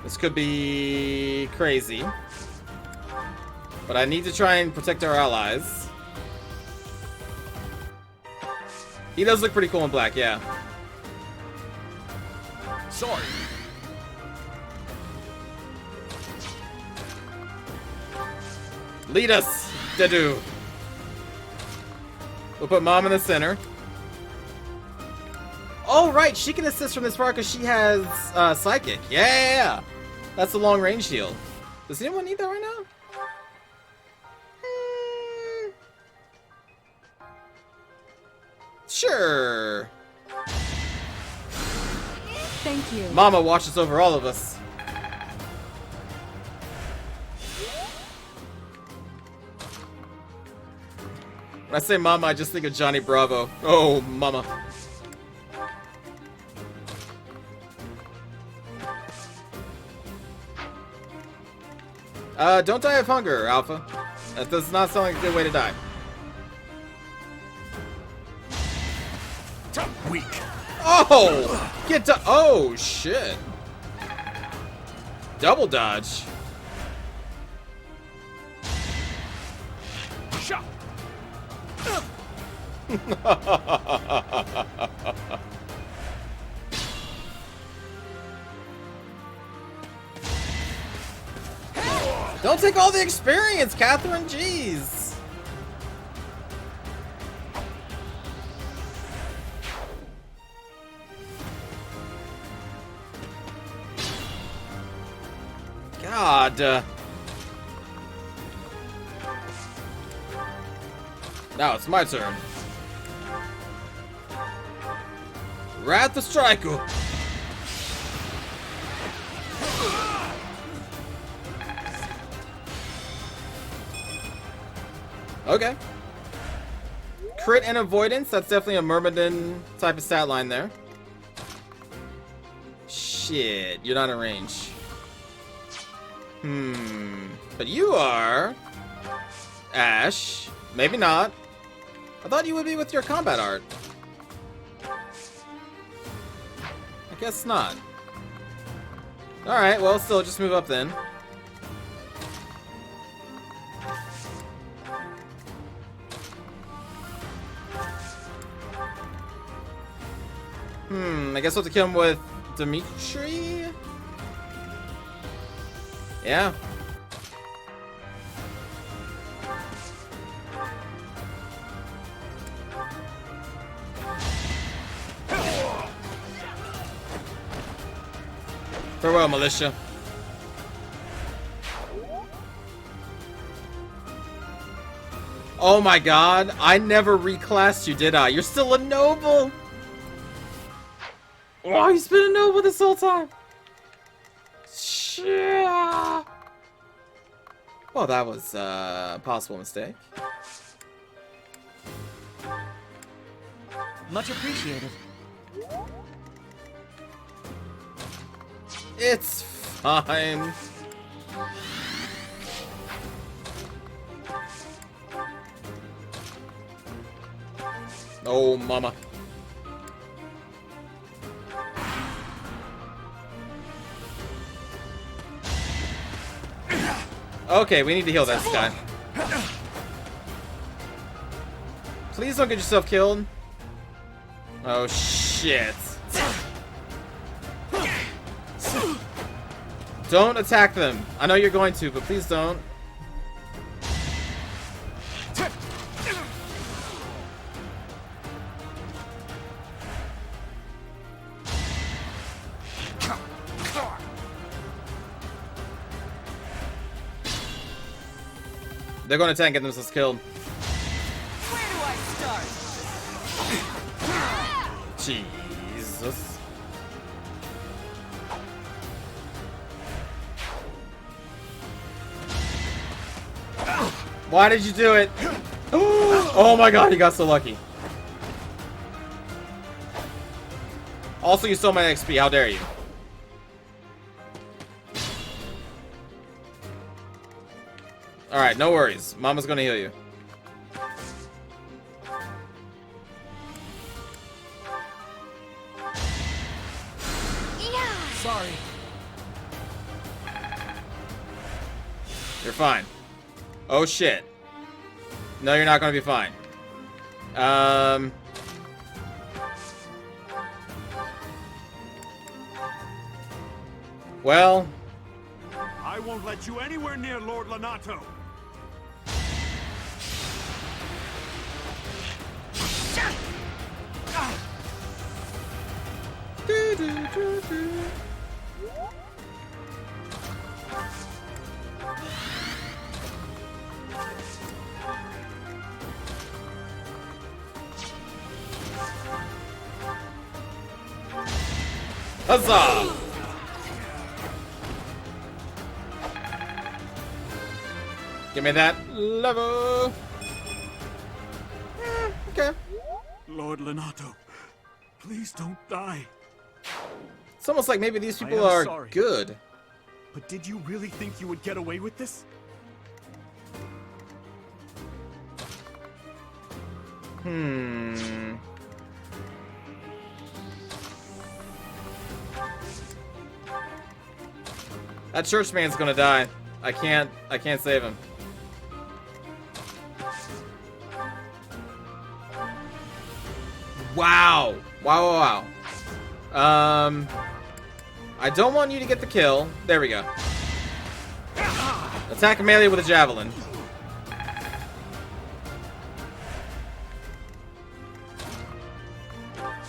This could be crazy. But I need to try and protect our allies. He does look pretty cool in black, yeah. Sorry. Lead us, Dedu. We'll put Mom in the center. Oh, right, she can assist from this far because she has Psychic. Yeah! That's the long range heal. Does anyone need that right now? Sure. Thank you. Mama watches over all of us. When I say Mama, I just think of Johnny Bravo. Oh, Mama. Don't die of hunger, Alpha. That does not sound like a good way to die. Weak. Oh! Get to- oh, shit. Double dodge. Shot. Don't take all the experience, Catherine. Jeez. God. Now it's my turn. Wrath the Striker. Okay. Crit and avoidance. That's definitely a Myrmidon type of stat line there. Shit, you're not in range. But you are... Ash. Maybe not. I thought you would be with your combat art. I guess not. Alright, well, still, just move up then. I guess we'll have to kill him with Dimitri? Yeah. Farewell, militia. Oh my god, I never reclassed you, did I? You're still a noble! Oh, he's been a noble this whole time! Yeah. Well, that was a possible mistake. Much appreciated. It's fine. Oh, mama. Okay, we need to heal this guy. Please don't get yourself killed. Oh, shit. Don't attack them. I know you're going to, but please don't. They're going to attack and get themselves killed. Where do I start? Jesus. Why did you do it? Oh my god, he got so lucky. Also, you stole my XP. How dare you? Alright, no worries. Mama's gonna heal you. Yeah. Sorry. You're fine. Oh shit. No, you're not gonna be fine. Well. I won't let you anywhere near Lord Lonato. Huzzah! Give me that level. Okay. Lord Lonato, please don't die. It's almost like maybe these people I am are sorry. good. But did you really think you would get away with this? That churchman's gonna die. I can't save him. Wow. Wow. I don't want you to get the kill. There we go. Attack melee with a javelin.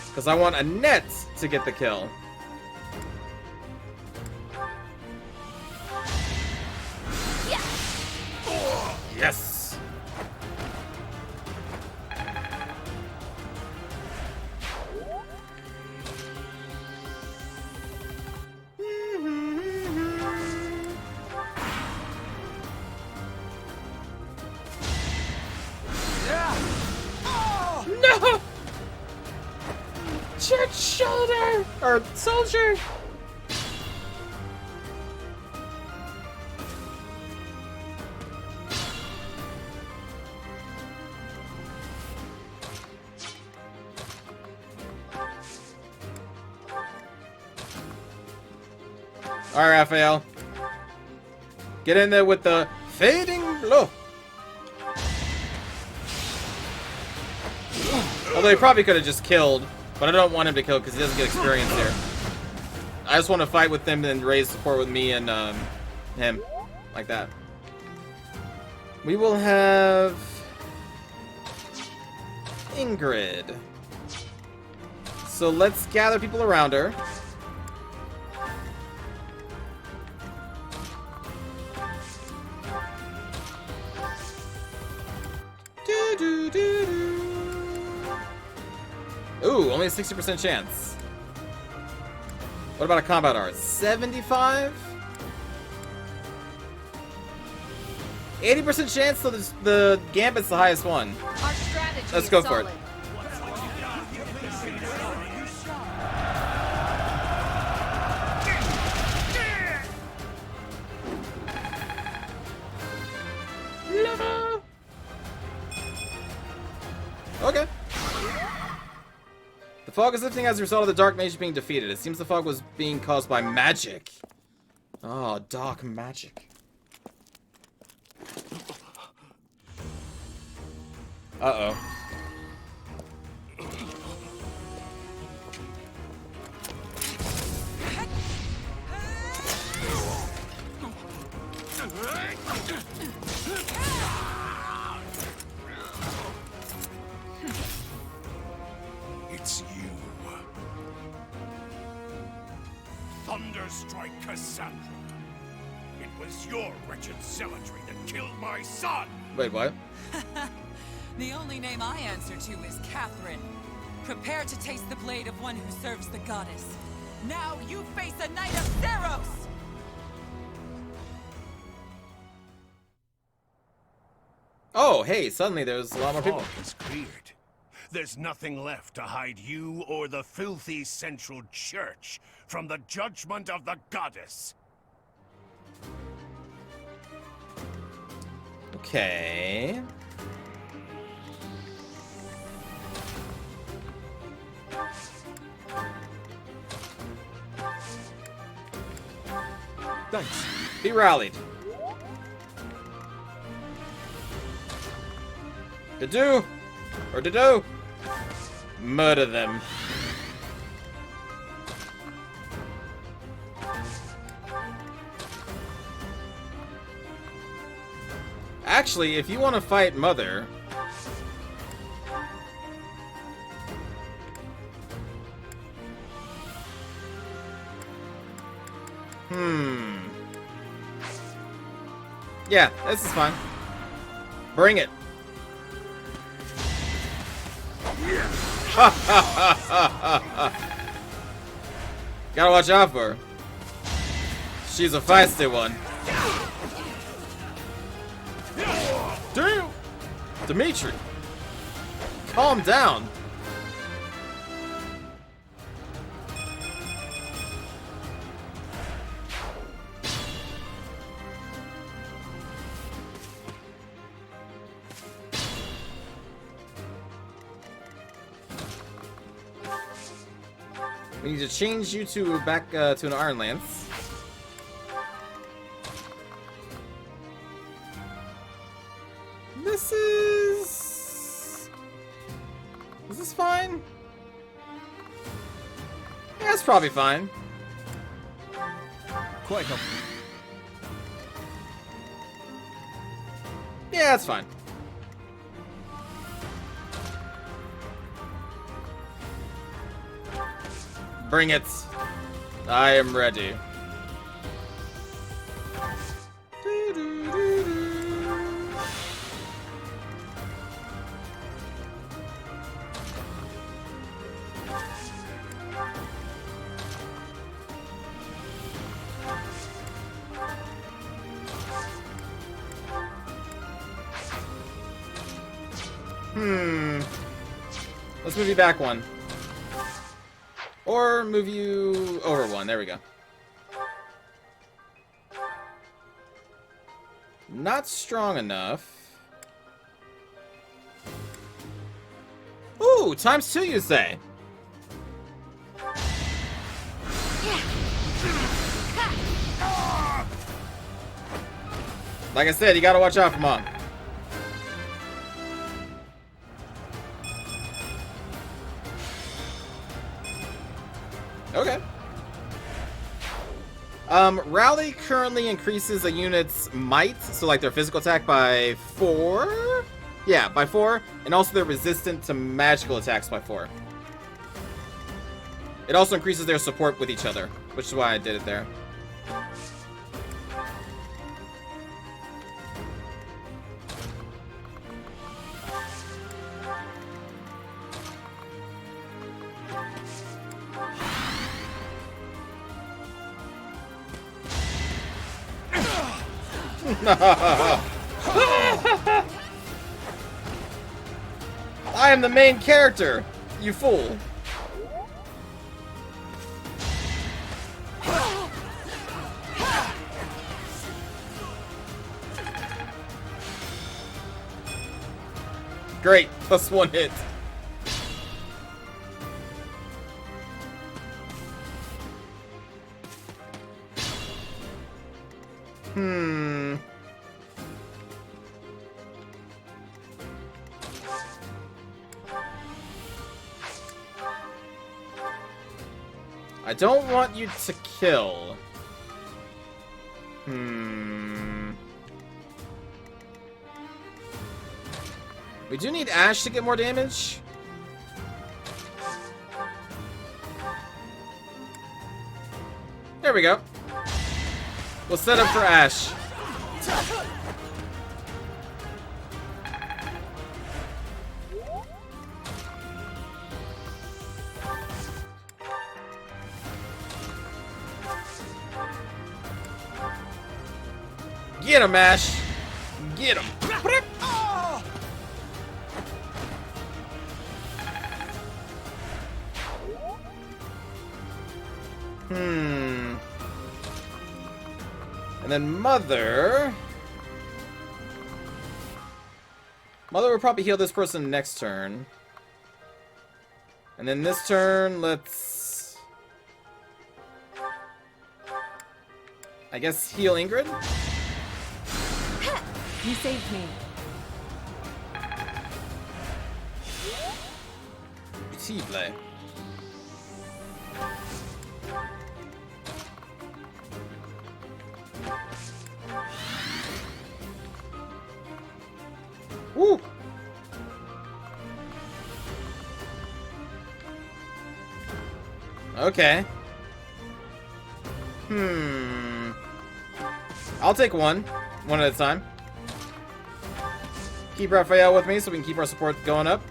Because I want Annette to get the kill. Yes! No! Church shoulder! Or soldier! Alright, Raphael. Get in there with the fading blow. Although he probably could have just killed, but I don't want him to kill because he doesn't get experience here. I just want to fight with him and then raise support with me and him. Like that. We will have Ingrid. So let's gather people around her. Ooh, only a 60% chance. What about a combat art? 75? 80% chance, so the Gambit's the highest one. Our strategy Let's go is for it. solid. Okay. The fog is lifting as a result of the dark mage being defeated. It seems the fog was being caused by magic. Oh, dark magic. Uh-oh. It's you. Thunderstrike Cassandra. It was your wretched zealotry that killed my son! Wait, what? The only name I answer to is Catherine. Prepare to taste the blade of one who serves the goddess. Now you face a knight of Theros! Oh, hey, suddenly there's a lot more people. Fog is cleared. There's nothing left to hide you or the filthy Central Church from the judgment of the goddess. Okay. Thanks. Be rallied. To do or to do. Murder them. Actually, if you want to fight Mother, yeah, this is fine. Bring it. Gotta watch out for her. She's a feisty one. Damn! Dimitri! Calm down! We need to change you to back to an Iron Lance. This is... Is this fine? Yeah, it's probably fine. Quite helpful. Yeah, it's fine. Bring it. I am ready. Let's move you back one. Or move you over one. There we go. Not strong enough. Ooh, ×2 you say? Like I said, you gotta watch out for Mom. Okay. Rally currently increases a unit's might, so like their physical attack by 4? Yeah, by 4, and also they're resistant to magical attacks by 4. It also increases their support with each other, which is why I did it there. I am the main character, you fool. Great, +1 hit. I don't want you to kill. We do need Ash to get more damage. There we go. We'll set up for Ash. Get him, Ash. Get him. And then Mother will probably heal this person next turn. And then this turn, let's... I guess heal Ingrid? You saved me. Possible. Woo! Okay. I'll take one at a time. Keep Raphael with me so we can keep our support going up.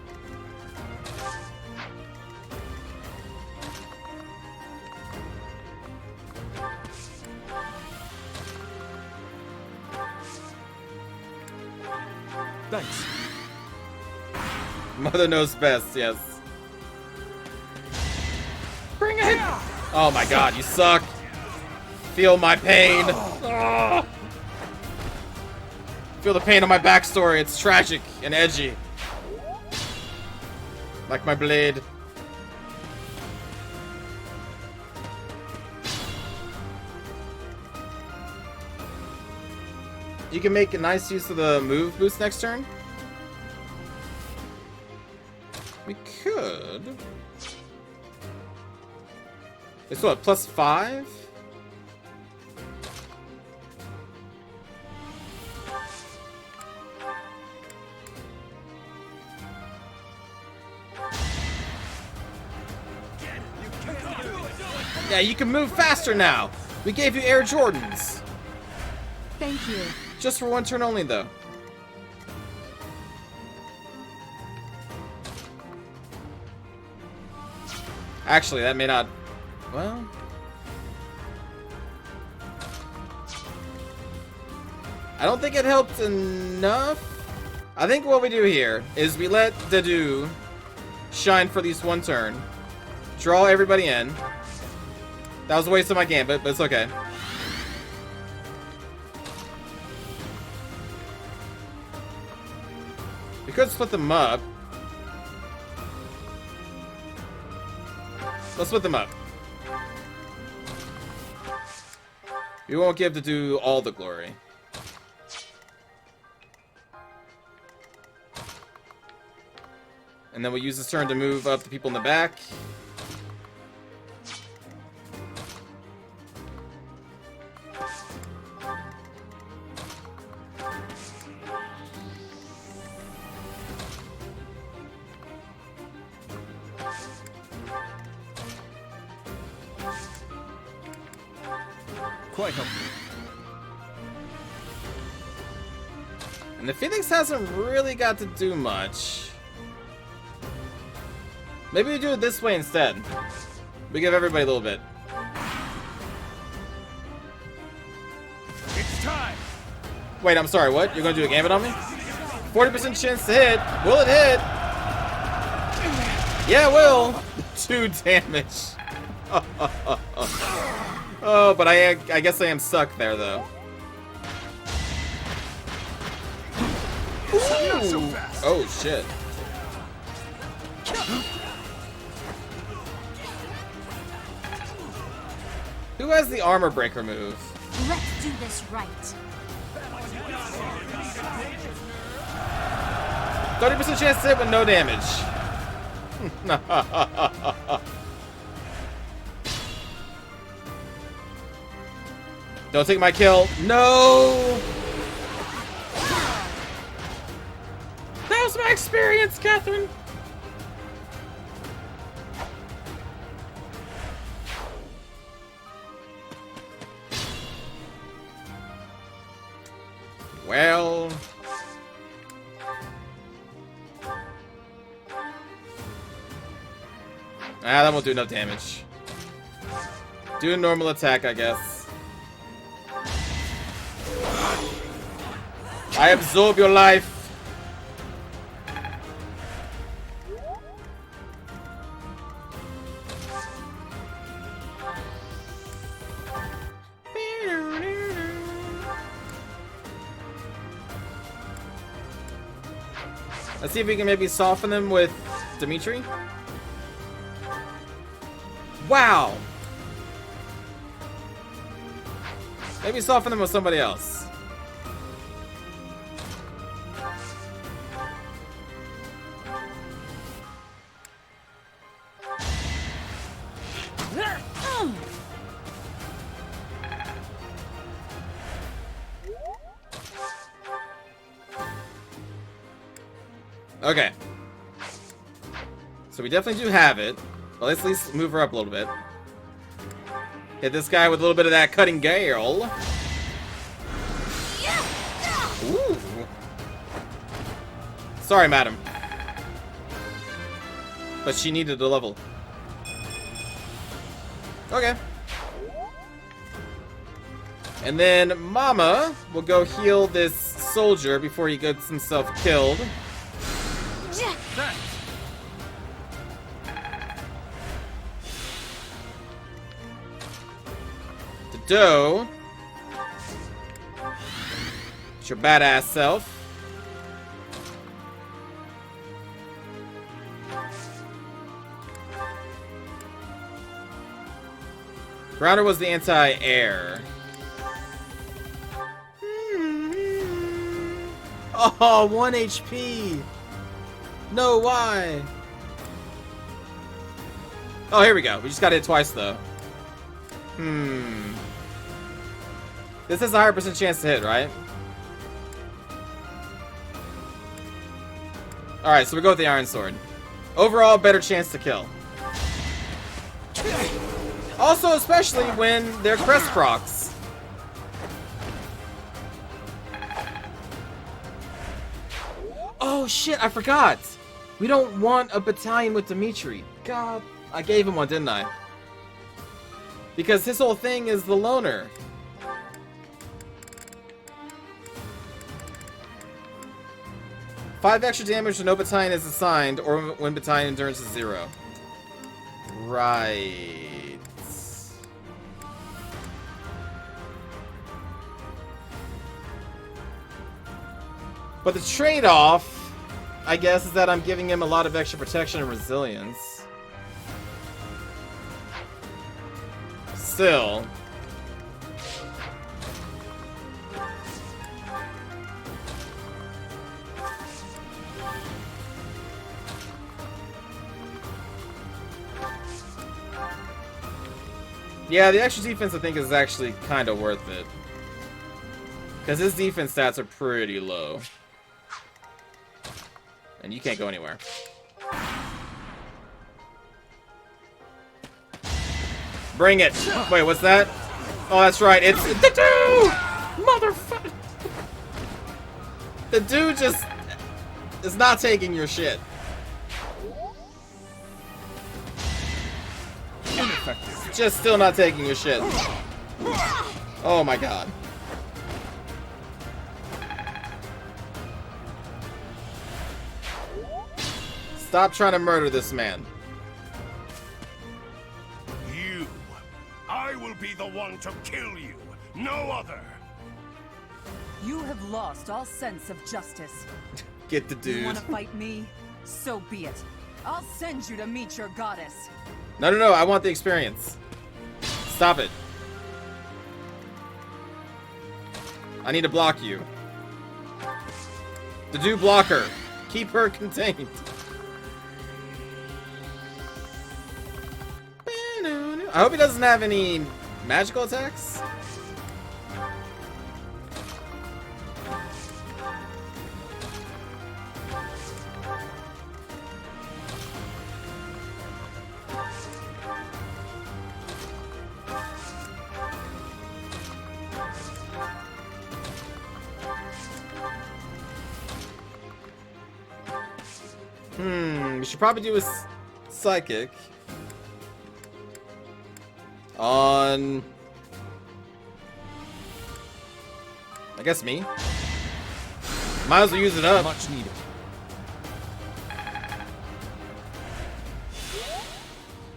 Thanks. Mother knows best, yes. Bring it! Oh my god, you suck. Feel my pain. Ugh. Feel the pain of my backstory. It's tragic and edgy. Like my blade. You can make a nice use of the move boost next turn. We could. It's what, +5? Yeah, you can move faster now. We gave you Air Jordans. Thank you. Just for one turn only, though. Actually, that may not... Well... I don't think it helped enough. I think what we do here is we let Dedu shine for at least one turn. Draw everybody in. That was a waste of my game, but it's okay. We could split them up. Let's split them up. We won't give Dedu all the glory. And then we'll use this turn to move up the people in the back. Quite helpful. And the Phoenix hasn't really got to do much. Maybe we do it this way instead. We give everybody a little bit. It's time. Wait, I'm sorry, what? You're gonna do a gambit on me? 40% chance to hit. Will it hit? Yeah, it will. 2 damage. Oh, but I guess I am stuck there, though. Ooh. Oh, shit. Who has the armor breaker move? Let's do this right. 30% chance to hit with no damage. Don't take my kill. No! That was my experience, Catherine. Well... that won't do enough damage. Do a normal attack, I guess. I absorb your life. Let's see if we can maybe soften them with Dimitri. Wow! Maybe soften them with somebody else. Okay. So we definitely do have it. Well, let's at least move her up a little bit. Hit this guy with a little bit of that cutting gale. Ooh. Sorry, madam. But she needed a level. Okay. And then Mama will go heal this soldier before he gets himself killed. Doe, it's your badass self. Grounder was the anti-air. Oh, 1 HP. No, why? Oh, here we go. We just got hit twice, though. This has a higher % chance to hit, right? Alright, so we go with the Iron Sword. Overall, better chance to kill. Also, especially when they're crest procs. Oh shit, I forgot! We don't want a battalion with Dimitri. God, I gave him one, didn't I? Because his whole thing is the loner. Five extra damage when no battalion is assigned, or when battalion endurance is 0. Right. But the trade-off, I guess, is that I'm giving him a lot of extra protection and resilience. Still. Yeah, the extra defense I think is actually kind of worth it. Because his defense stats are pretty low. And you can't go anywhere. Bring it! Wait, what's that? Oh, that's right, it's the dude! Motherfucker! The dude just is not taking your shit. Ineffective. Just still not taking your shit. Oh my god. Stop trying to murder this man. You. I will be the one to kill you. No other. You have lost all sense of justice. Get the dude. You want to fight me? So be it. I'll send you to meet your goddess. No, no, no, I want the experience. Stop it. I need to block you. The dude block her. Keep her contained. I hope he doesn't have any magical attacks. We should probably do a psychic on, I guess, me. Might as well use it up. Much needed.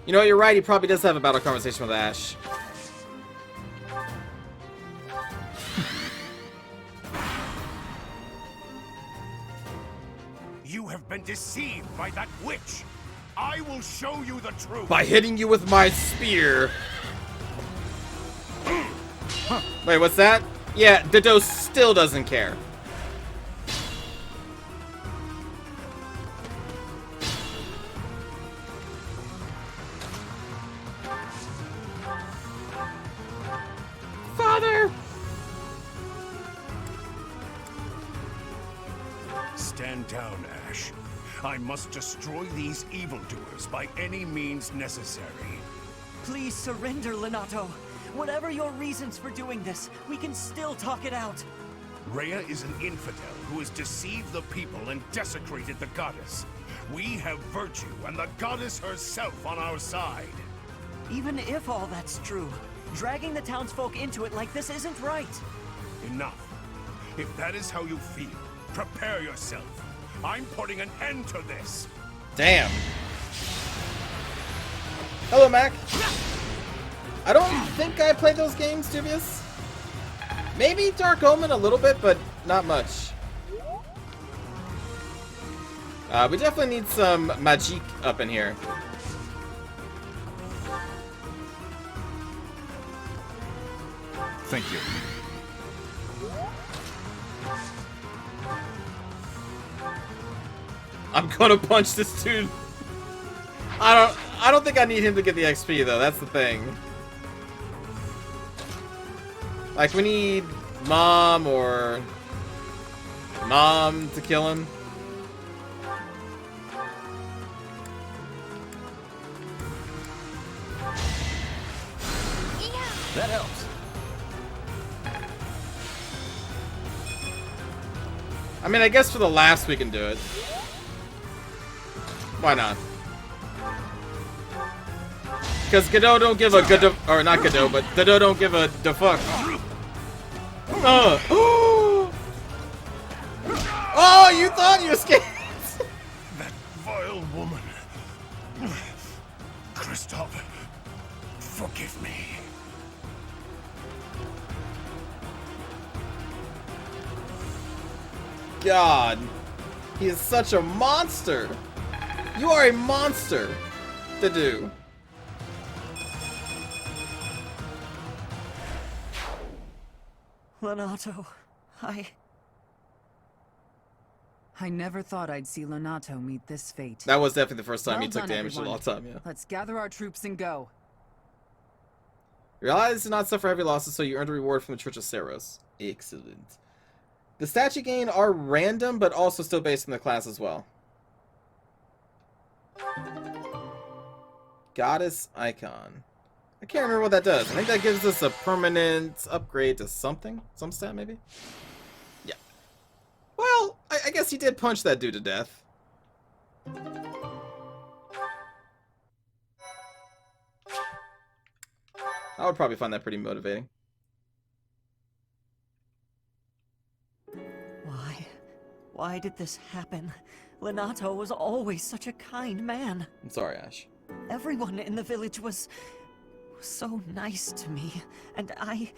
You know what, you're right, he probably does have a battle conversation with Ash. You have been deceived by that witch. I will show you the truth. By hitting you with my spear. Wait, what's that? Yeah, Dido still doesn't care. Father! Stand down, Ash. I must destroy these evildoers by any means necessary. Please surrender, Lenato. Whatever your reasons for doing this, we can still talk it out. Rhea is an infidel who has deceived the people and desecrated the goddess. We have virtue and the goddess herself on our side. Even if all that's true, dragging the townsfolk into it like this isn't right. Enough. If that is how you feel, prepare yourself. I'm putting an end to this. Damn. Hello, Mac. I don't think I played those games, Dubious. Maybe Dark Omen a little bit, but not much. We definitely need some magic up in here. Thank you. I'm gonna punch this dude. I I don't think I need him to get the XP though. That's the thing. Like we need Mom or Mom to kill him. That helps. I mean, I guess for the laughs we can do it. Why not? Because Godot don't give a Godot, or not Godot, but Godot don't give a the fuck. Oh, you thought you escaped? That vile woman. Kristoff, forgive me. God, he is such a monster. You are a monster to do. Lonato, I never thought I'd see Lonato meet this fate. That was definitely the first time Well he took done, damage in a everyone. long time, yeah. Let's gather our troops and go. Your allies did not suffer heavy losses, so you earned a reward from the Church of Saros. Excellent. The stats you gain are random, but also still based on the class as well. Goddess Icon. I can't remember what that does. I think that gives us a permanent upgrade to something. Some stat, maybe? Yeah. Well, I guess he did punch that dude to death. I would probably find that pretty motivating. Why did this happen? Lonato was always such a kind man. I'm sorry, Ash. Everyone in the village was so nice to me, and I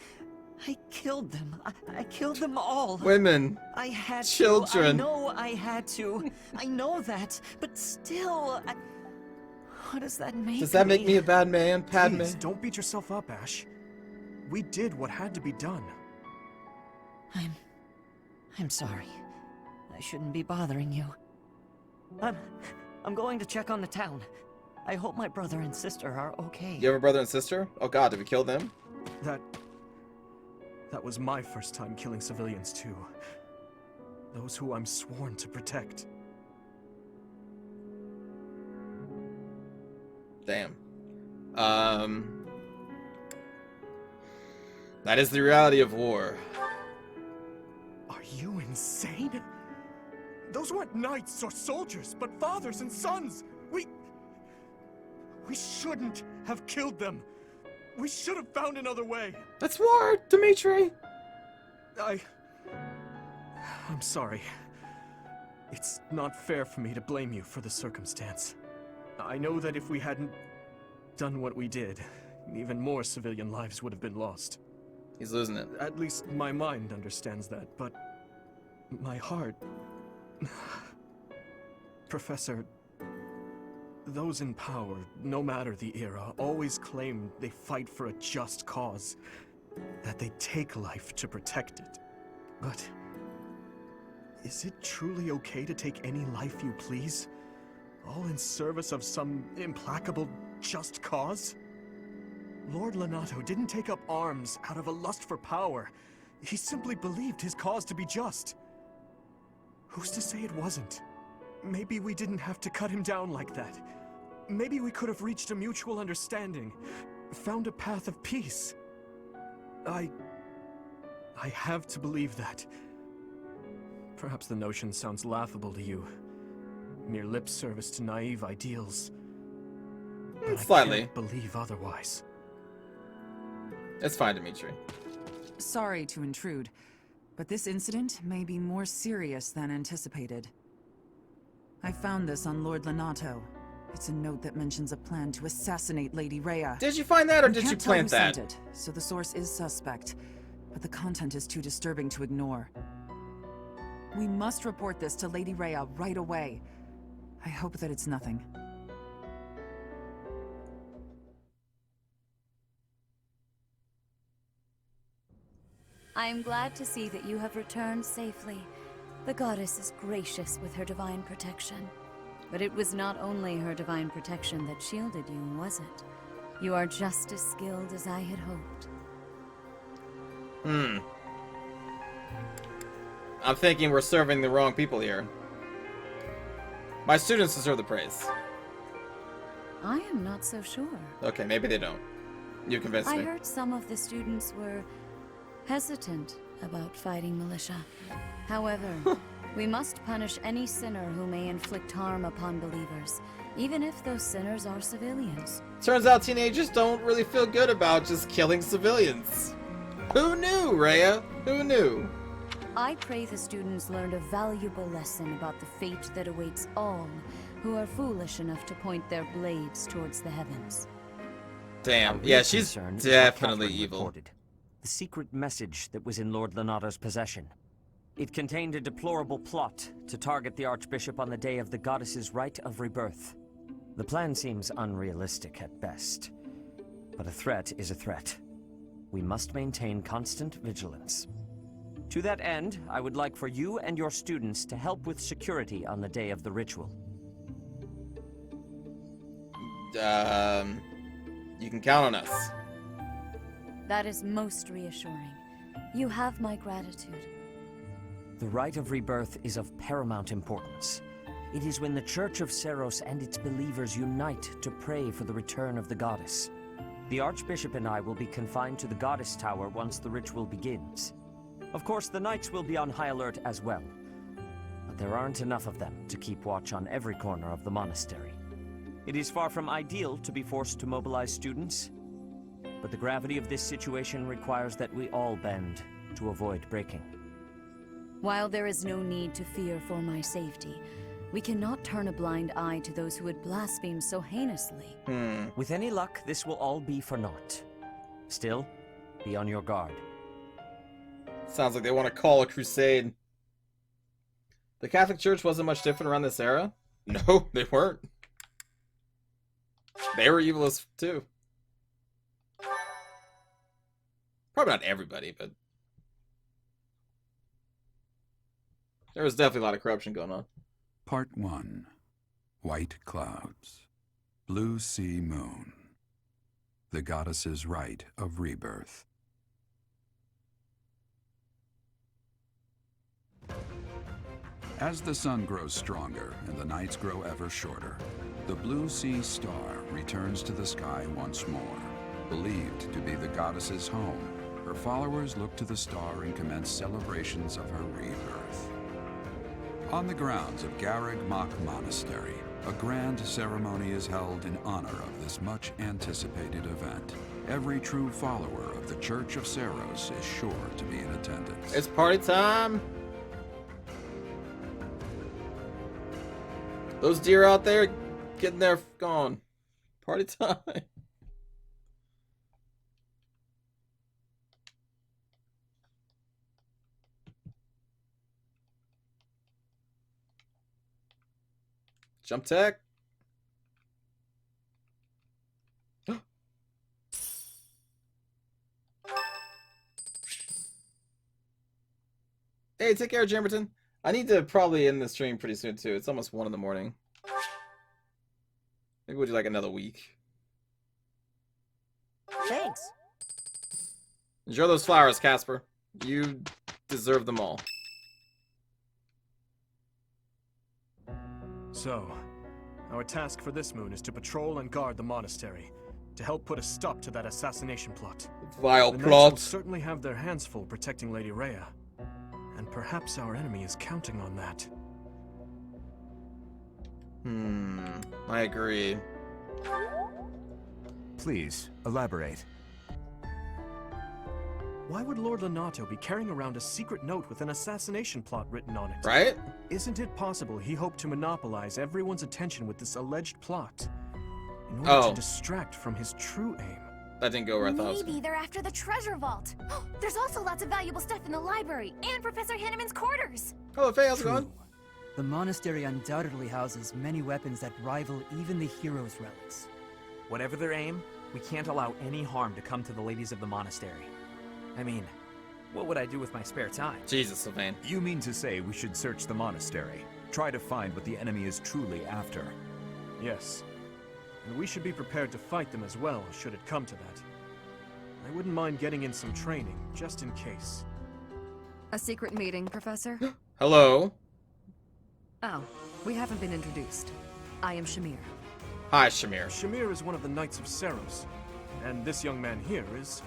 killed them. I killed them all. Women. I had children. to. I know I had to. I know that, but still, what does that make me? Does that make me a bad man, Padme? Please, don't beat yourself up, Ash. We did what had to be done. I'm sorry. I shouldn't be bothering you. I'm going to check on the town. I hope my brother and sister are okay. You have a brother and sister? Oh god, did we kill them? That was my first time killing civilians too. Those who I'm sworn to protect. Damn. That is the reality of war. Are you insane? Those weren't knights or soldiers, but fathers and sons. We shouldn't have killed them. We should have found another way. That's war, Dimitri. I'm sorry. It's not fair for me to blame you for the circumstance. I know that if we hadn't done what we did, even more civilian lives would have been lost. He's losing it. At least my mind understands that, but my heart... Professor, those in power, no matter the era, always claim they fight for a just cause, that they take life to protect it. But is it truly okay to take any life you please, all in service of some implacable just cause? Lord Lonato didn't take up arms out of a lust for power. He simply believed his cause to be just. Who's to say it wasn't? Maybe we didn't have to cut him down like that. Maybe we could have reached a mutual understanding, found a path of peace. I have to believe that. Perhaps the notion sounds laughable to you. Mere lip service to naive ideals. But Slightly. I can't believe otherwise. It's fine, Dimitri. Sorry to intrude, but this incident may be more serious than anticipated. I found this on Lord Lonato. It's a note that mentions a plan to assassinate Lady Rhea. Did you find that, or We did you can't tell who plant that? sent it, so the source is suspect, but the content is too disturbing to ignore. We must report this to Lady Rhea right away. I hope that it's nothing. I am glad to see that you have returned safely. The goddess is gracious with her divine protection. But it was not only her divine protection that shielded you, was it? You are just as skilled as I had hoped. I'm thinking we're serving the wrong people here. My students deserve the praise. I am not so sure. Okay, maybe they don't. You convinced me. I heard some of the students were hesitant about fighting militia. However, we must punish any sinner who may inflict harm upon believers, even if those sinners are civilians. Turns out teenagers don't really feel good about just killing civilians. Who knew, Rhea? Who knew? I pray the students learned a valuable lesson about the fate that awaits all who are foolish enough to point their blades towards the heavens. Damn, yeah, she's definitely evil. Reported. The secret message that was in Lord Lonato's possession. It contained a deplorable plot to target the Archbishop on the day of the goddess's rite of rebirth. The plan seems unrealistic at best, but a threat is a threat. We must maintain constant vigilance. To that end, I would like for you and your students to help with security on the day of the ritual. You can count on us. That is most reassuring. You have my gratitude. The rite of rebirth is of paramount importance. It is when the Church of Seros and its believers unite to pray for the return of the goddess. The Archbishop and I will be confined to the Goddess Tower once the ritual begins. Of course, the knights will be on high alert as well, but there aren't enough of them to keep watch on every corner of the monastery. It is far from ideal to be forced to mobilize students, but the gravity of this situation requires that we all bend to avoid breaking. While there is no need to fear for my safety, we cannot turn a blind eye to those who would blaspheme so heinously. With any luck, this will all be for naught. Still, be on your guard. Sounds like they want to call a crusade. The Catholic Church wasn't much different around this era? No, they weren't. They were evil as too. Probably not everybody, but there was definitely a lot of corruption going on. Part 1. White Clouds. Blue Sea Moon. The Goddess's Rite of Rebirth. As the sun grows stronger and the nights grow ever shorter, the Blue Sea Star returns to the sky once more. Believed to be the goddess's home, her followers look to the star and commence celebrations of her rebirth. On the grounds of Garreg Mach Monastery, a grand ceremony is held in honor of this much-anticipated event. Every true follower of the Church of Seros is sure to be in attendance. It's party time! Those deer out there getting their gone. Party time. Jump tech. Hey, take care, Jimberton. I need to probably end the stream pretty soon too. It's almost 1 in the morning. Maybe we'll do like another week. Thanks. Enjoy those flowers, Casper. You deserve them all. So, our task for this moon is to patrol and guard the monastery, to help put a stop to that assassination plot. Vile the plot. Knights will certainly have their hands full protecting Lady Rhea, and perhaps our enemy is counting on that. I agree. Please, elaborate. Why would Lord Lonato be carrying around a secret note with an assassination plot written on it? Right? Isn't it possible he hoped to monopolize everyone's attention with this alleged plot in order to distract from his true aim? That didn't go where I thought it was. Maybe they're after the treasure vault. There's also lots of valuable stuff in the library and Professor Hanneman's quarters. Hello, Faye, how's it going? The monastery undoubtedly houses many weapons that rival even the hero's relics. Whatever their aim, we can't allow any harm to come to the ladies of the monastery. I mean, what would I do with my spare time? Jesus, Sylvain. You mean to say we should search the monastery? Try to find what the enemy is truly after. Yes. And we should be prepared to fight them as well, should it come to that. I wouldn't mind getting in some training, just in case. A secret meeting, Professor? Hello. Oh, we haven't been introduced. I am Shamir. Hi, Shamir. Shamir is one of the Knights of Seros. And this young man here is...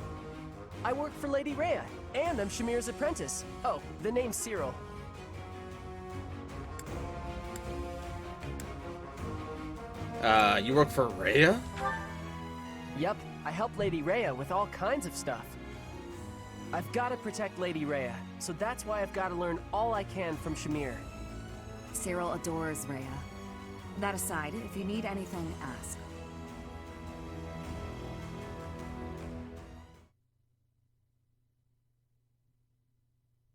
I work for Lady Rhea, and I'm Shamir's apprentice. Oh, the name's Cyril. You work for Rhea? Yep, I help Lady Rhea with all kinds of stuff. I've got to protect Lady Rhea, so that's why I've got to learn all I can from Shamir. Cyril adores Rhea. That aside, if you need anything, ask.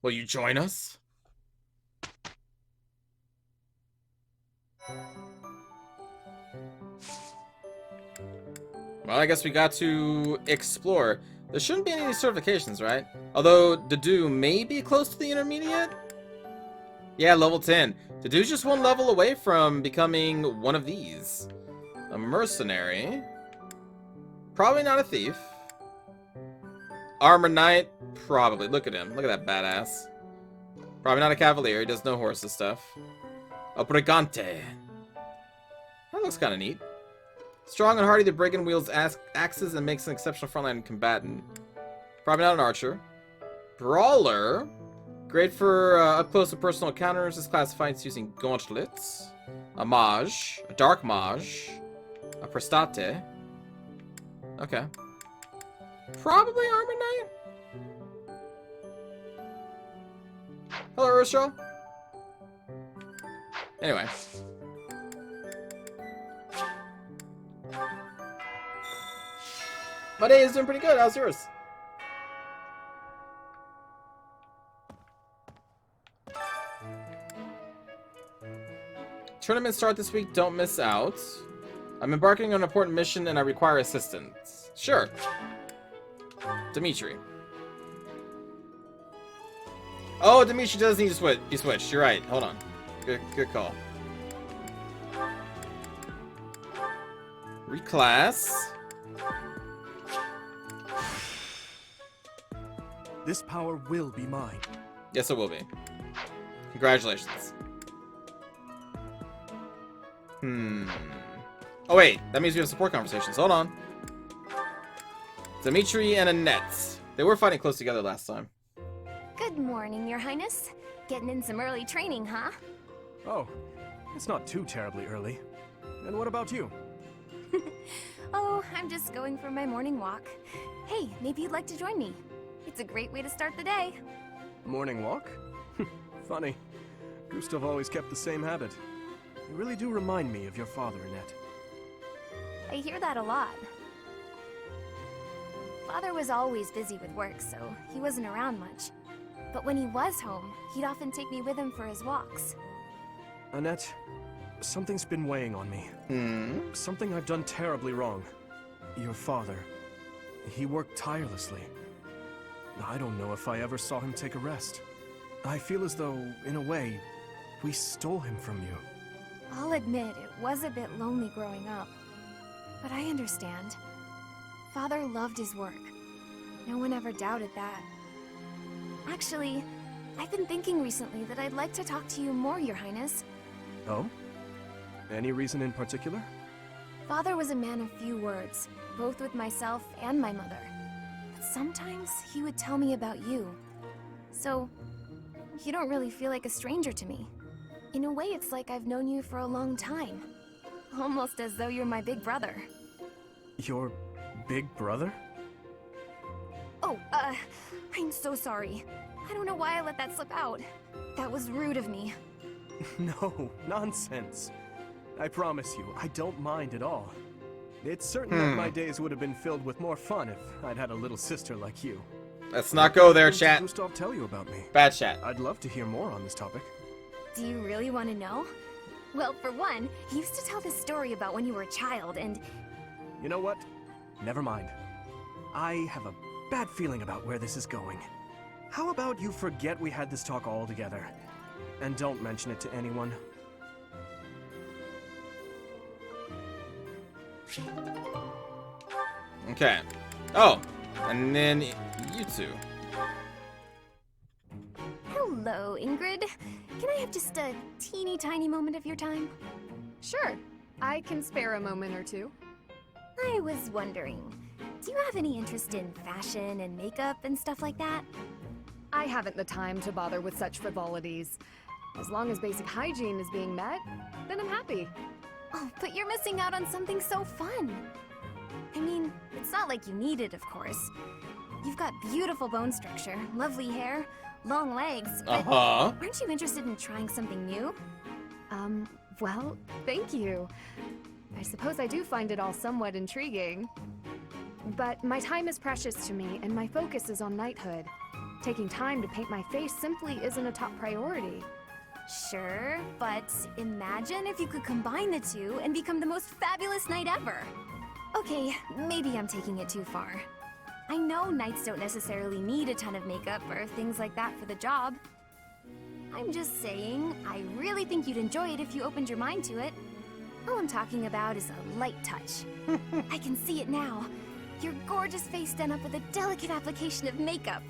Will you join us? Well, I guess we got to explore. There shouldn't be any certifications, right? Although Dedue may be close to the intermediate? Yeah, level 10. Dedue's just one level away from becoming one of these. A mercenary. Probably not a thief. Armor Knight? Probably. Look at him. Look at that badass. Probably not a cavalier. He does no horses stuff. A brigante. That looks kind of neat. Strong and hardy, the brigand wields axes and makes an exceptional frontline combatant. Probably not an archer. Brawler. Great for up-close and personal encounters. This class fights using gauntlets. A mage. A dark mage. A prestate. Okay. Probably Armor Knight? Hello, Ursula. Anyway. My day is doing pretty good. How's yours? Tournaments start this week. Don't miss out. I'm embarking on an important mission and I require assistance. Sure. Dimitri. Oh, Dimitri does need to be switched. You're right. Hold on. Good call. Reclass. This power will be mine. Yes, it will be. Congratulations. Oh, wait. That means we have support conversations. Hold on. Dimitri and Annette. They were fighting close together last time. Good morning, Your Highness. Getting in some early training, huh? Oh, it's not too terribly early. And what about you? Oh, I'm just going for my morning walk. Hey, maybe you'd like to join me. It's a great way to start the day. Morning walk? Funny. Gustav always kept the same habit. You really do remind me of your father, Annette. I hear that a lot. Father was always busy with work, so he wasn't around much. But when he was home, he'd often take me with him for his walks. Annette, something's been weighing on me. Something I've done terribly wrong. Your father, he worked tirelessly. I don't know if I ever saw him take a rest. I feel as though, in a way, we stole him from you. I'll admit, it was a bit lonely growing up. But I understand. Father loved his work. No one ever doubted that. Actually, I've been thinking recently that I'd like to talk to you more, Your Highness. Oh? Any reason in particular? Father was a man of few words, both with myself and my mother. But sometimes he would tell me about you. So, you don't really feel like a stranger to me. In a way, it's like I've known you for a long time. Almost as though you're my big brother. Your big brother? Oh, I'm so sorry. I don't know why I let that slip out. That was rude of me. No, nonsense. I promise you, I don't mind at all. It's certain that my days would have been filled with more fun if I'd had a little sister like you. Let's not go there, What did chat. Gustav tell you about me? Bad chat. I'd love to hear more on this topic. Do you really want to know? Well, for one, he used to tell this story about when you were a child and... You know what? Never mind. I have a bad feeling about where this is going. How about you forget we had this talk altogether? And don't mention it to anyone. Okay. Oh, and then you two. Hello, Ingrid. Can I have just a teeny tiny moment of your time? Sure. I can spare a moment or two. I was wondering, do you have any interest in fashion and makeup and stuff like that? I haven't the time to bother with such frivolities. As long as basic hygiene is being met, then I'm happy. Oh, but you're missing out on something so fun. I mean, it's not like you need it, of course. You've got beautiful bone structure, lovely hair, long legs, but aren't you interested in trying something new? Well, thank you. I suppose I do find it all somewhat intriguing. But my time is precious to me, and my focus is on knighthood. Taking time to paint my face simply isn't a top priority. Sure, but imagine if you could combine the two and become the most fabulous knight ever. Okay, maybe I'm taking it too far. I know knights don't necessarily need a ton of makeup or things like that for the job. I'm just saying, I really think you'd enjoy it if you opened your mind to it. All I'm talking about is a light touch. I can see it now. Your gorgeous face done up with a delicate application of makeup.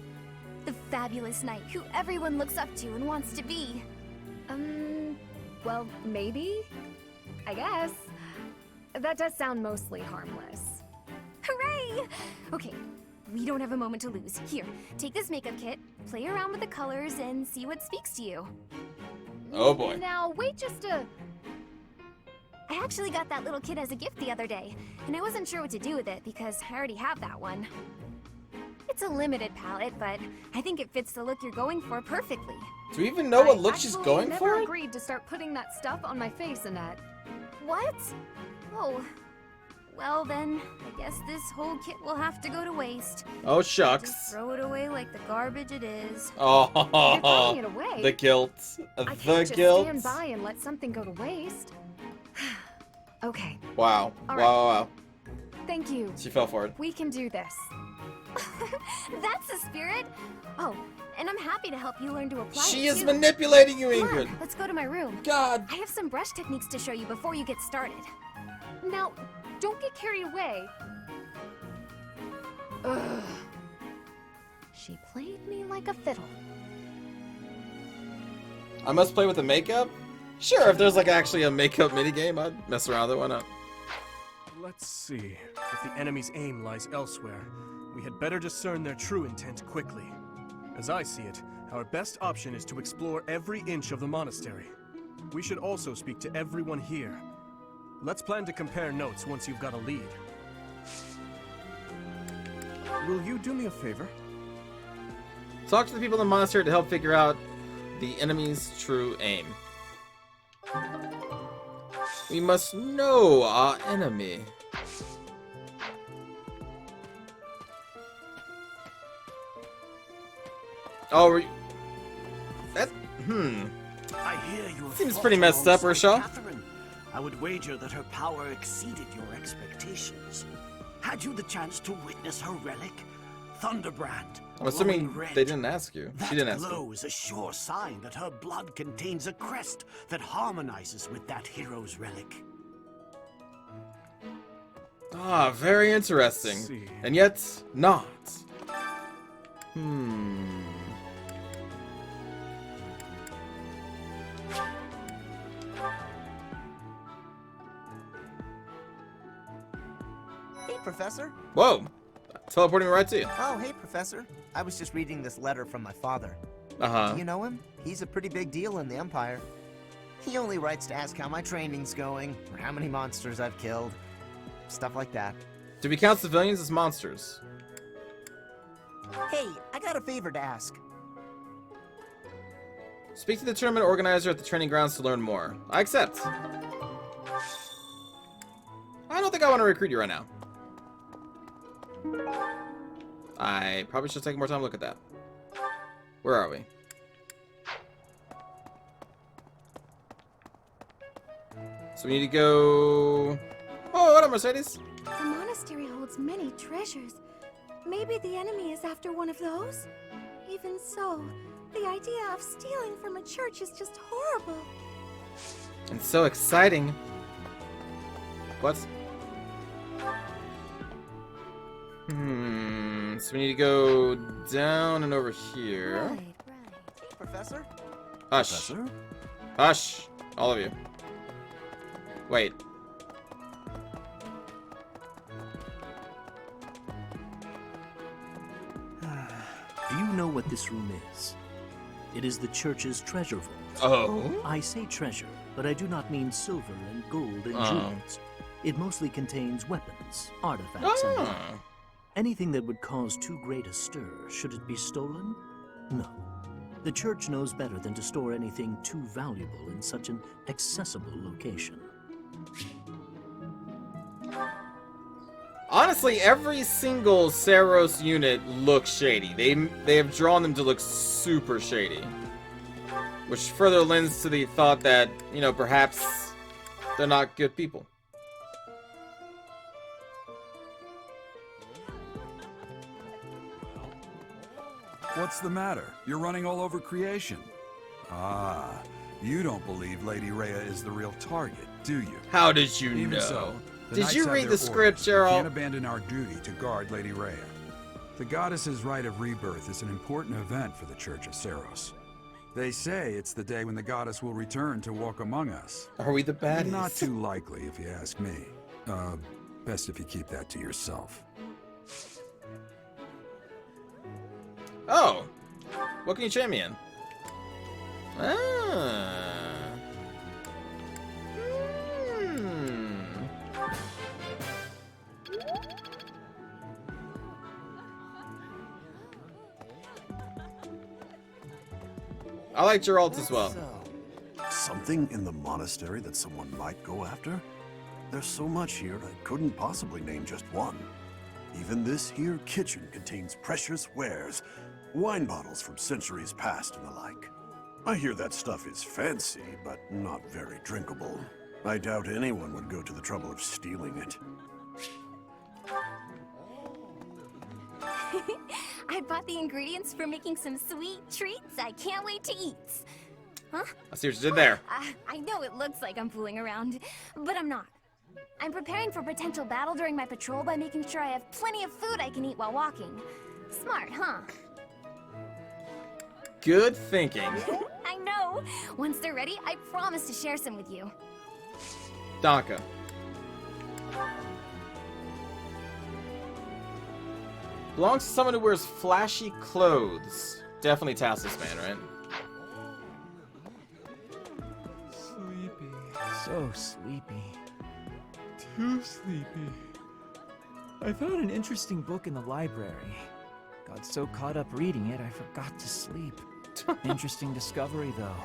The fabulous knight who everyone looks up to and wants to be. Well, maybe? I guess. That does sound mostly harmless. Hooray! Okay, we don't have a moment to lose. Here, take this makeup kit, play around with the colors, and see what speaks to you. Oh boy. Now, wait just a... I actually got that little kit as a gift the other day, and I wasn't sure what to do with it because I already have that one. It's a limited palette, but I think it fits the look you're going for perfectly. Do we even know what look she's going I for? never agreed to start putting that stuff on my face, Annette. What? Oh. Well then, I guess this whole kit will have to go to waste. Oh shucks. Just throw it away like the garbage it is. Oh, You're throwing it away. the guilt. I can't The just guilt. stand by and let something go to waste. Okay. Wow. All Wow. Thank you. She fell for it. We can do this. That's the spirit. Oh, and I'm happy to help you learn to apply She it is too. manipulating you, Come Ingrid. on, let's go to my room. God. I have some brush techniques to show you before you get started. Now, don't get carried away. Ugh. She played me like a fiddle. I must play with the makeup? Sure, if there's like actually a makeup minigame, I'd mess around with it. Why not? Let's see. If the enemy's aim lies elsewhere, we had better discern their true intent quickly. As I see it, our best option is to explore every inch of the monastery. We should also speak to everyone here. Let's plan to compare notes once you've got a lead. Will you do me a favor? Talk to the people in the monastery to help figure out the enemy's true aim. We must know our enemy. Oh, that I hear you have seems fought pretty messed up, alongside Rochelle. Catherine. I would wager that her power exceeded your expectations. Had you the chance to witness her relic, Thunderbrand? I'm assuming glowing red. they didn't ask you. That She didn't ask you. glow is a sure sign that her blood contains a crest that harmonizes with that hero's relic. Ah, very interesting. And yet, not. Hey, Professor. Whoa! Teleporting right to you. Oh, hey, Professor. I was just reading this letter from my father. Uh-huh. Do you know him? He's a pretty big deal in the Empire. He only writes to ask how my training's going, or how many monsters I've killed. Stuff like that. Do we count civilians as monsters? Hey, I got a favor to ask. Speak to the tournament organizer at the training grounds to learn more. I accept. I don't think I want to recruit you right now. I probably should take more time to look at that. Where are we? So we need to go... Oh, what up, Mercedes? The monastery holds many treasures. Maybe the enemy is after one of those? Even so, the idea of stealing from a church is just horrible. And so exciting. What? So we need to go down and over here. Hey, Professor? Hush. Hush. All of you. Wait. Do you know what this room is? It is the church's treasure vault. Oh? I say treasure, but I do not mean silver and gold and Oh. jewels. It mostly contains weapons, artifacts, and the like. Anything that would cause too great a stir, should it be stolen? No. The church knows better than to store anything too valuable in such an accessible location. Honestly, every single Saros unit looks shady. They have drawn them to look super shady. Which further lends to the thought that, you know, perhaps they're not good people. What's the matter? You're running all over creation. Ah, you don't believe Lady Rhea is the real target, do you? How did you Even know? so, the Did Knights you have read their the script, orders. Gerald? We can't abandon our duty to guard Lady Rhea. The goddess's rite of rebirth is an important event for the Church of Saros. They say it's the day when the goddess will return to walk among us. Are we the baddies? Not too likely, if you ask me. Best if you keep that to yourself. Oh! What can you champion? Ah. I like Geralt as well. Something in the monastery that someone might go after? There's so much here, I couldn't possibly name just one. Even this here kitchen contains precious wares, wine bottles from centuries past and the like. I hear that stuff is fancy, but not very drinkable. I doubt anyone would go to the trouble of stealing it. I bought the ingredients for making some sweet treats I can't wait to eat. Huh? I see what you did there. I know it looks like I'm fooling around, but I'm not. I'm preparing for potential battle during my patrol by making sure I have plenty of food I can eat while walking. Smart, huh? Good thinking. I know. Once they're ready, I promise to share some with you. Donka. Belongs to someone who wears flashy clothes. Definitely Tassos Man, right? Sleepy. So sleepy. Too sleepy. I found an interesting book in the library. Got so caught up reading it, I forgot to sleep. Interesting discovery, though.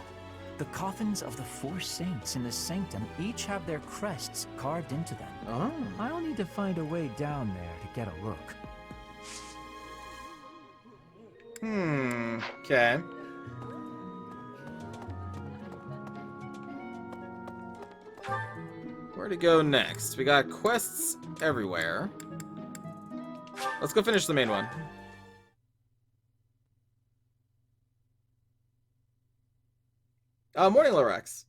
The coffins of the 4 saints in the sanctum each have their crests carved into them. Oh. I'll need to find a way down there to get a look. Okay. Where to go next? We got quests everywhere. Let's go finish the main one. Morning, Lorax.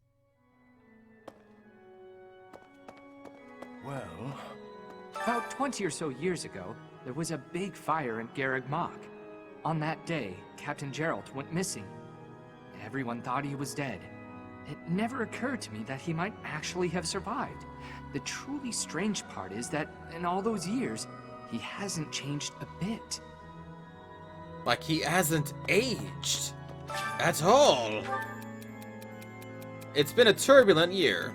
Well, about 20 or so years ago, there was a big fire in Garreg Mach. On that day, Captain Geralt went missing. Everyone thought he was dead. It never occurred to me that he might actually have survived. The truly strange part is that in all those years, he hasn't changed a bit. Like he hasn't aged at all. It's been a turbulent year.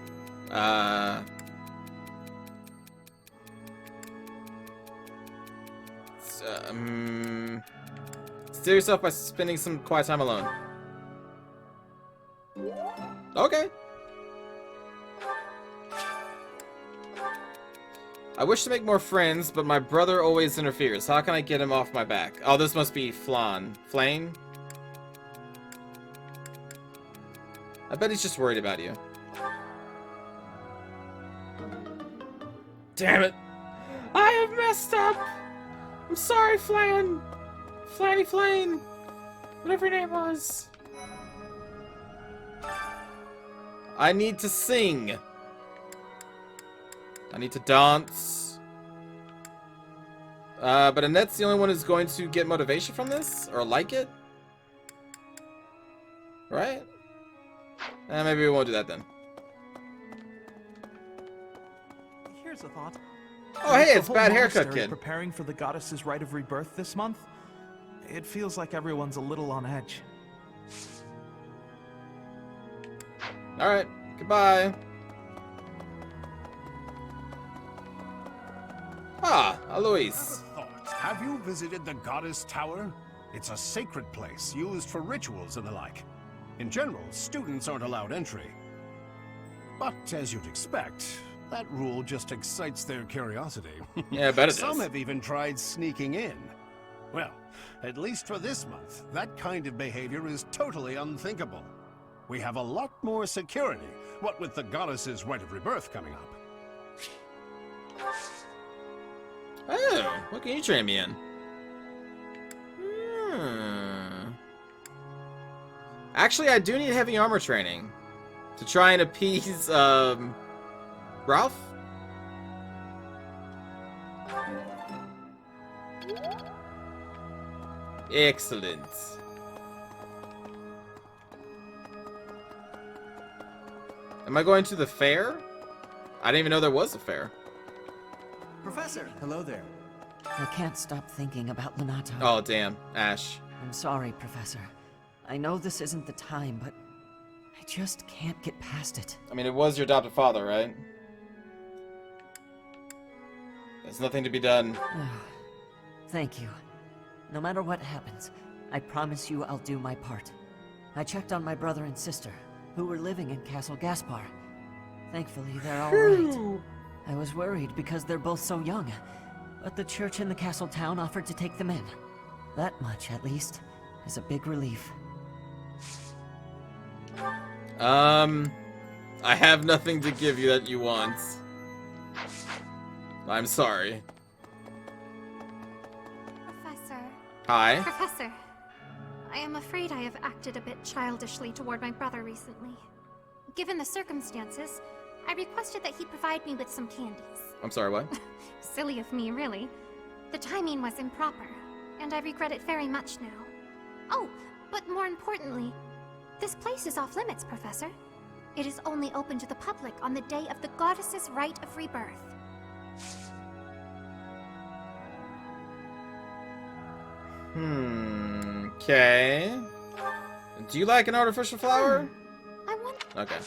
Steer yourself by spending some quiet time alone. Okay. I wish to make more friends, but my brother always interferes. How can I get him off my back? Oh, this must be Flan. Flane? I bet he's just worried about you. Damn it! I have messed up! I'm sorry, Flan! Flanny Flane! Whatever your name was. I need to sing. I need to dance. But Annette's the only one who's going to get motivation from this? Or like it? Right? Maybe we won't do that then. Here's a thought. Oh, hey, The it's whole Bad Haircut monastery Kid. preparing for the goddess's rite of rebirth this month. It feels like everyone's a little on edge. Alright, goodbye. Ah, Alois. Have you visited the Goddess Tower? It's a sacred place used for rituals and the like. In general, students aren't allowed entry. But as you'd expect, that rule just excites their curiosity. Yeah, I bet it Some does. have even tried sneaking in. Well, at least for this month, that kind of behavior is totally unthinkable. We have a lot more security, what with the Goddess's Rite of Rebirth coming up. Oh, what can you train me in? Actually, I do need heavy armor training to try and appease, Ralph? Excellent. Am I going to the fair? I didn't even know there was a fair. Professor! Hello there. I can't stop thinking about Lonato. Oh, damn. Ash. I'm sorry, Professor. I know this isn't the time, but I just can't get past it. I mean, it was your adopted father, right? There's nothing to be done. Thank you. No matter what happens, I promise you I'll do my part. I checked on my brother and sister, who were living in Castle Gaspar. Thankfully, they're all right. I was worried because they're both so young, but the church in the castle town offered to take them in. That much, at least, is a big relief. I have nothing to give you that you want. I'm sorry. Professor. Hi. Professor, I am afraid I have acted a bit childishly toward my brother recently. Given the circumstances, I requested that he provide me with some candies. I'm sorry, what? Silly of me, really. The timing was improper, and I regret it very much now. Oh, but more importantly, this place is off limits, Professor. It is only open to the public on the day of the Goddess's Rite of Rebirth. Okay. Do you like an artificial flower? I want... Okay.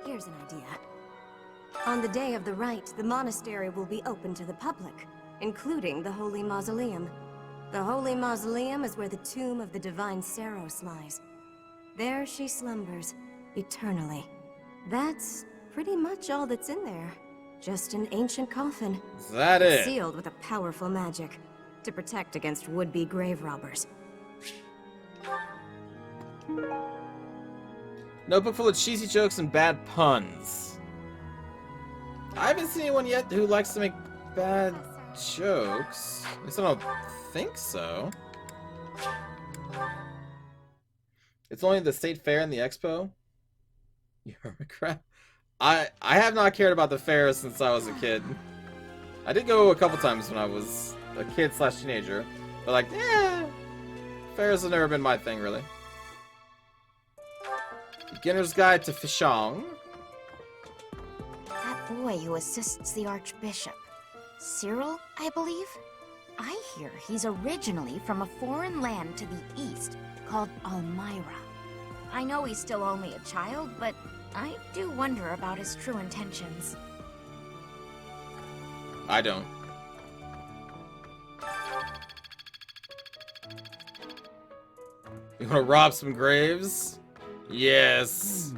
Here's an idea. On the day of the rite, the monastery will be open to the public, including the Holy Mausoleum. The Holy Mausoleum is where the tomb of the divine Seros lies. There she slumbers, eternally. That's pretty much all that's in there. Just an ancient coffin. Is that it? Sealed with a powerful magic to protect against would-be grave robbers. Notebook full of cheesy jokes and bad puns. I haven't seen anyone yet who likes to make bad jokes. At least I don't think so. It's only the state fair and the expo. You're a crap. I have not cared about the fair since I was a kid. I did go a couple times when I was a kid / teenager, but like, fairs have never been my thing, really. Beginner's Guide to Fishong. That boy who assists the Archbishop. Cyril, I believe? I hear he's originally from a foreign land to the east called Almyra. I know he's still only a child, but I do wonder about his true intentions. I don't. You wanna rob some graves? Yes.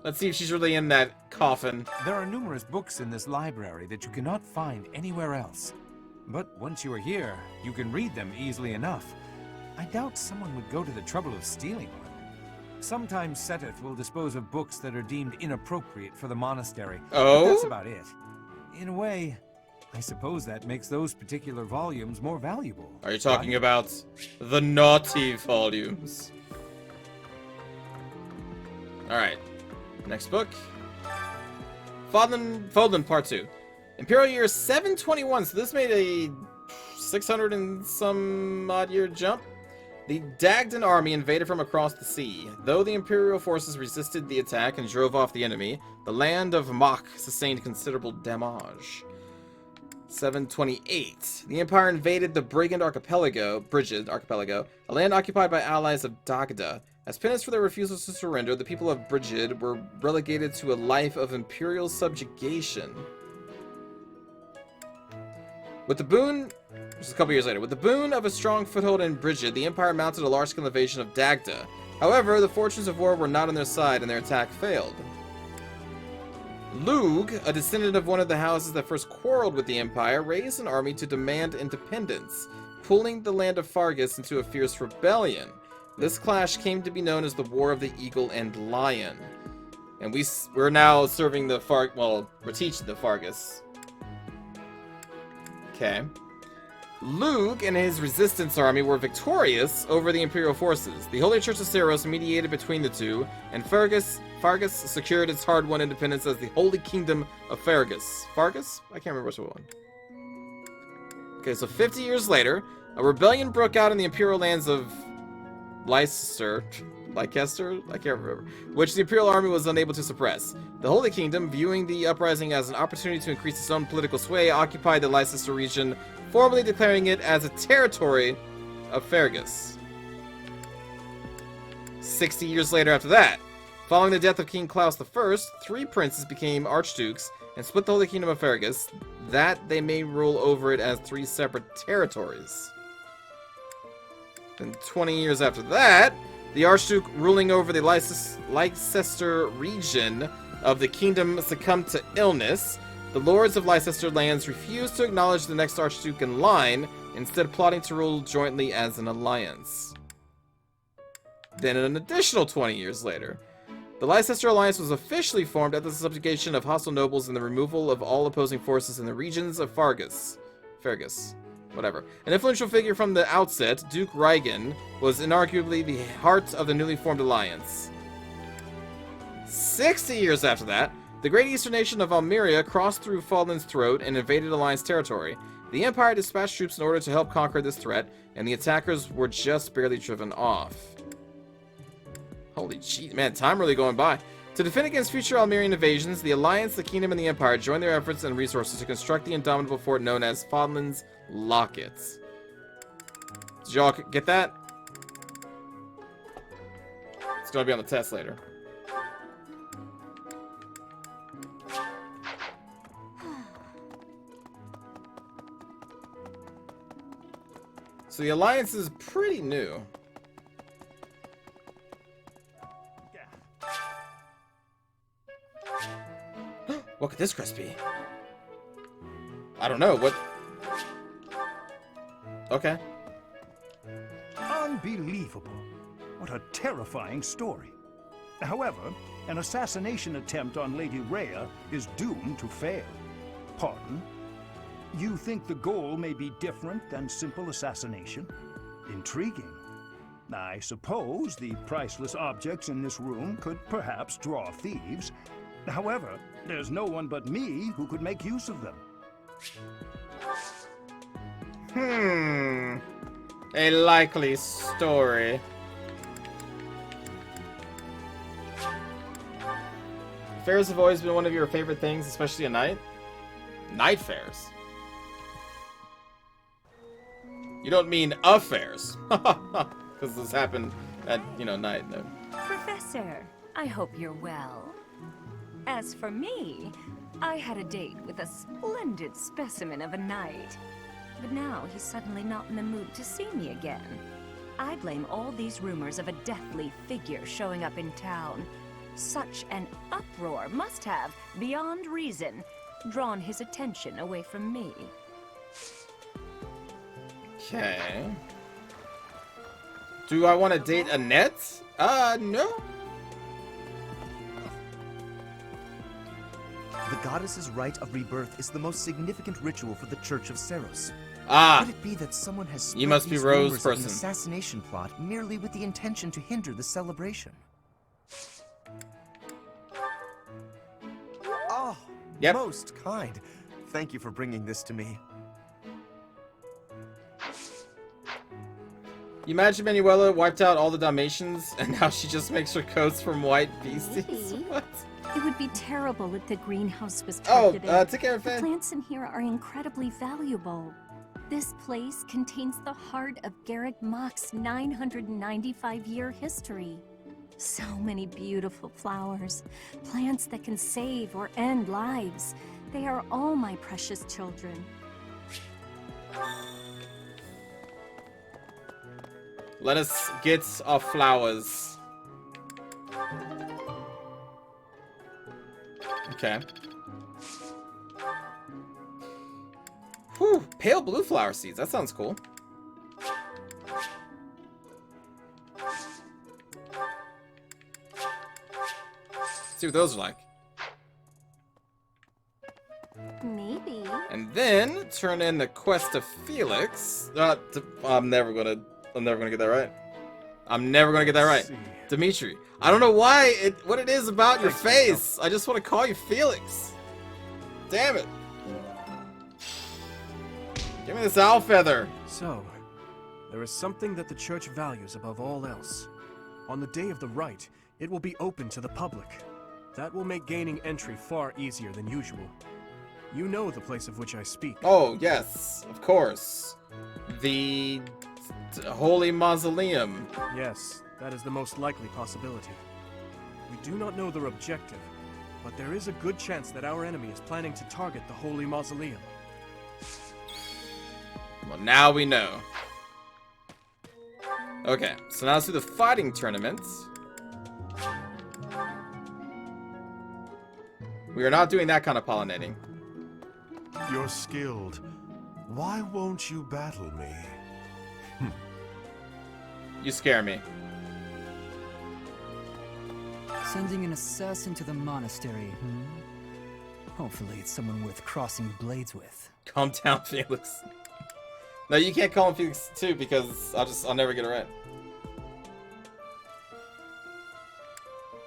Let's see if she's really in that coffin. There are numerous books in this library that you cannot find anywhere else. But once you are here, you can read them easily enough. I doubt someone would go to the trouble of stealing one. Sometimes Seteth will dispose of books that are deemed inappropriate for the monastery. Oh? But that's about it. In a way, I suppose that makes those particular volumes more valuable. Are you talking about the naughty volumes? Alright. Next book. Fodlan Part 2. Imperial year 721, so this made a 600 and some odd year jump. The Dagdan army invaded from across the sea. Though the Imperial forces resisted the attack and drove off the enemy, the land of Mach sustained considerable damage. 728. The Empire invaded the Brigid Archipelago, a land occupied by allies of Dagda. As penance for their refusal to surrender, the people of Brigid were relegated to a life of Imperial subjugation. With the boon... This is a couple years later. With the boon of a strong foothold in Brigid, the Empire mounted a large-scale invasion of Dagda. However, the fortunes of war were not on their side, and their attack failed. Lug, a descendant of one of the houses that first quarreled with the Empire, raised an army to demand independence, pulling the land of Fargus into a fierce rebellion. This clash came to be known as the War of the Eagle and Lion. And we're now serving the we're teaching the Fargus. Okay. Lug and his resistance army were victorious over the Imperial forces. The Holy Church of Seros mediated between the two, and Fargus secured its hard-won independence as the Holy Kingdom of Fargus. Fargus? I can't remember which one. Okay, so 50 years later, a rebellion broke out in the Imperial lands of Leicester? I can't remember. Which the Imperial army was unable to suppress. The Holy Kingdom, viewing the uprising as an opportunity to increase its own political sway, occupied the Leicester region, formally declaring it as a territory of Fergus. 60 years later after that, following the death of King Claus I, 3 princes became archdukes and split the Holy Kingdom of Fergus, that they may rule over it as 3 separate territories. Then 20 years after that, the Archduke ruling over the Leicester region of the kingdom succumbed to illness. The lords of Leicester lands refused to acknowledge the next Archduke in line, instead plotting to rule jointly as an alliance. Then an additional 20 years later, the Leicester Alliance was officially formed after the subjugation of hostile nobles and the removal of all opposing forces in the regions of Fergus. Whatever. An influential figure from the outset, Duke Reigen, was inarguably the heart of the newly formed alliance. 60 years after that, the great eastern nation of Almeria crossed through Fallen's throat and invaded Alliance territory. The Empire dispatched troops in order to help conquer this threat, and the attackers were just barely driven off. Holy jeez, man, time really going by. To defend against future Almerian invasions, the Alliance, the Kingdom, and the Empire joined their efforts and resources to construct the indomitable fort known as Fodlan's Locket. Did y'all get that? It's gonna be on the test later. So the Alliance is pretty new. What could this crest be? I don't know. What? Okay. Unbelievable. What a terrifying story. However, an assassination attempt on Lady Rhea is doomed to fail. Pardon? You think the goal may be different than simple assassination? Intriguing. I suppose the priceless objects in this room could perhaps draw thieves. However, there's no one but me who could make use of them. A likely story. Fairs have always been one of your favorite things, especially at night? Night fairs? You don't mean affairs. Because this happened at, night. No. Professor, I hope you're well. As for me, I had a date with a splendid specimen of a knight. But now he's suddenly not in the mood to see me again. I blame all these rumors of a deathly figure showing up in town. Such an uproar must have, beyond reason, drawn his attention away from me. Okay. Do I want to date Annette? No. The goddess's rite of rebirth is the most significant ritual for the Church of Seros. Ah. Could it be that someone has spread You must be these Rose rumors of person. an assassination plot merely with the intention to hinder the celebration? Oh, Yep. most kind. Thank you for bringing this to me. You imagine Manuela wiped out all the Dalmatians, and now she just makes her coats from white beasties? What? It would be terrible if the greenhouse was Oh, targeted. take care of The Faye. plants in here are incredibly valuable. This place contains the heart of Garrick Mach's 995-year history. So many beautiful flowers, plants that can save or end lives. They are all my precious children. Let us get our flowers. Okay. Whew, pale blue flower seeds. That sounds cool. See what those are like. Maybe. And then turn in the quest of Felix. I'm never gonna get that right. I'm never gonna get that right. Dimitri. I don't know why what it is about your face. I just want to call you Felix. Damn it. Give me this owl feather. So, there is something that the church values above all else. On the day of the rite, it will be open to the public. That will make gaining entry far easier than usual. You know the place of which I speak. Oh, yes, of course. The Holy Mausoleum. Yes, that is the most likely possibility. We do not know their objective, but there is a good chance that our enemy is planning to target the Holy Mausoleum. Well, now we know. Okay, so now let's do the fighting tournament. We are not doing that kind of pollinating. You're skilled. Why won't you battle me? You scare me. Sending an assassin to the monastery, Hopefully it's someone worth crossing blades with. Calm down, Felix. No, you can't call him Felix too because I'll never get it right.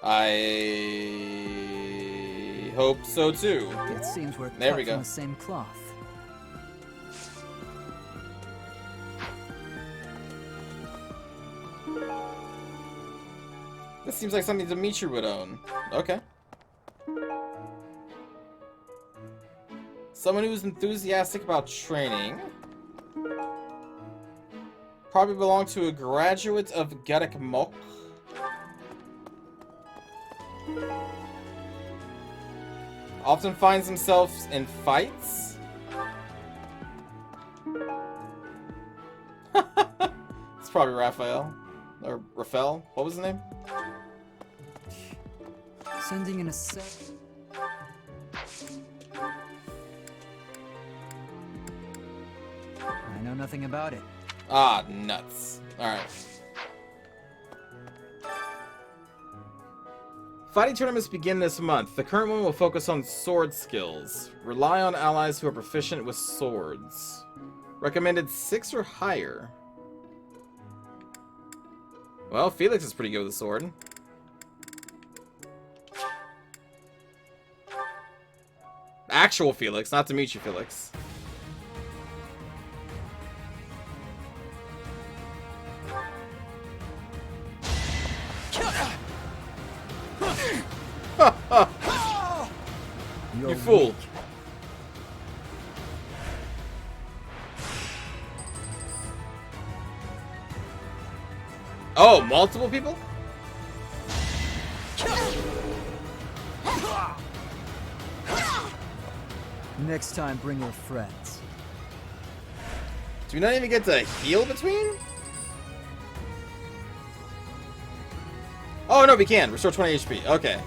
I hope so too. It seems we're there cut we go. from the same cloth. This seems like something Dimitri would own. Okay. Someone who's enthusiastic about training. Probably belong to a graduate of Garrick Mach. Often finds himself in fights. It's probably Raphael. Or Raphael. What was his name? Sending an assassin. I know nothing about it. Ah, nuts. Alright. Fighting tournaments begin this month. The current one will focus on sword skills. Rely on allies who are proficient with swords. Recommended 6 or higher. Well, Felix is pretty good with a sword. Actual Felix, not Dimitri Felix. You fool. Oh, multiple people? Next time, bring your friends. Do we not even get to heal between? Oh, no, we can. Restore 20 HP. Okay.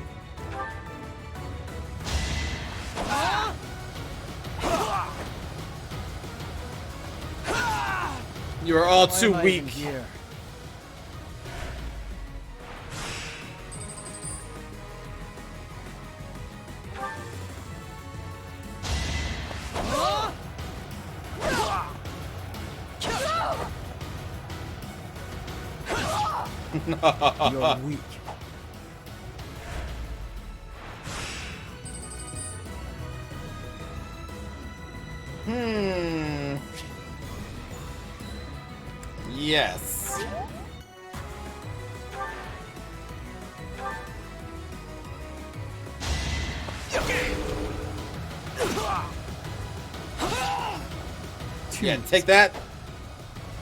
You are all too weak. You're weak. Yes. Yeah, take that.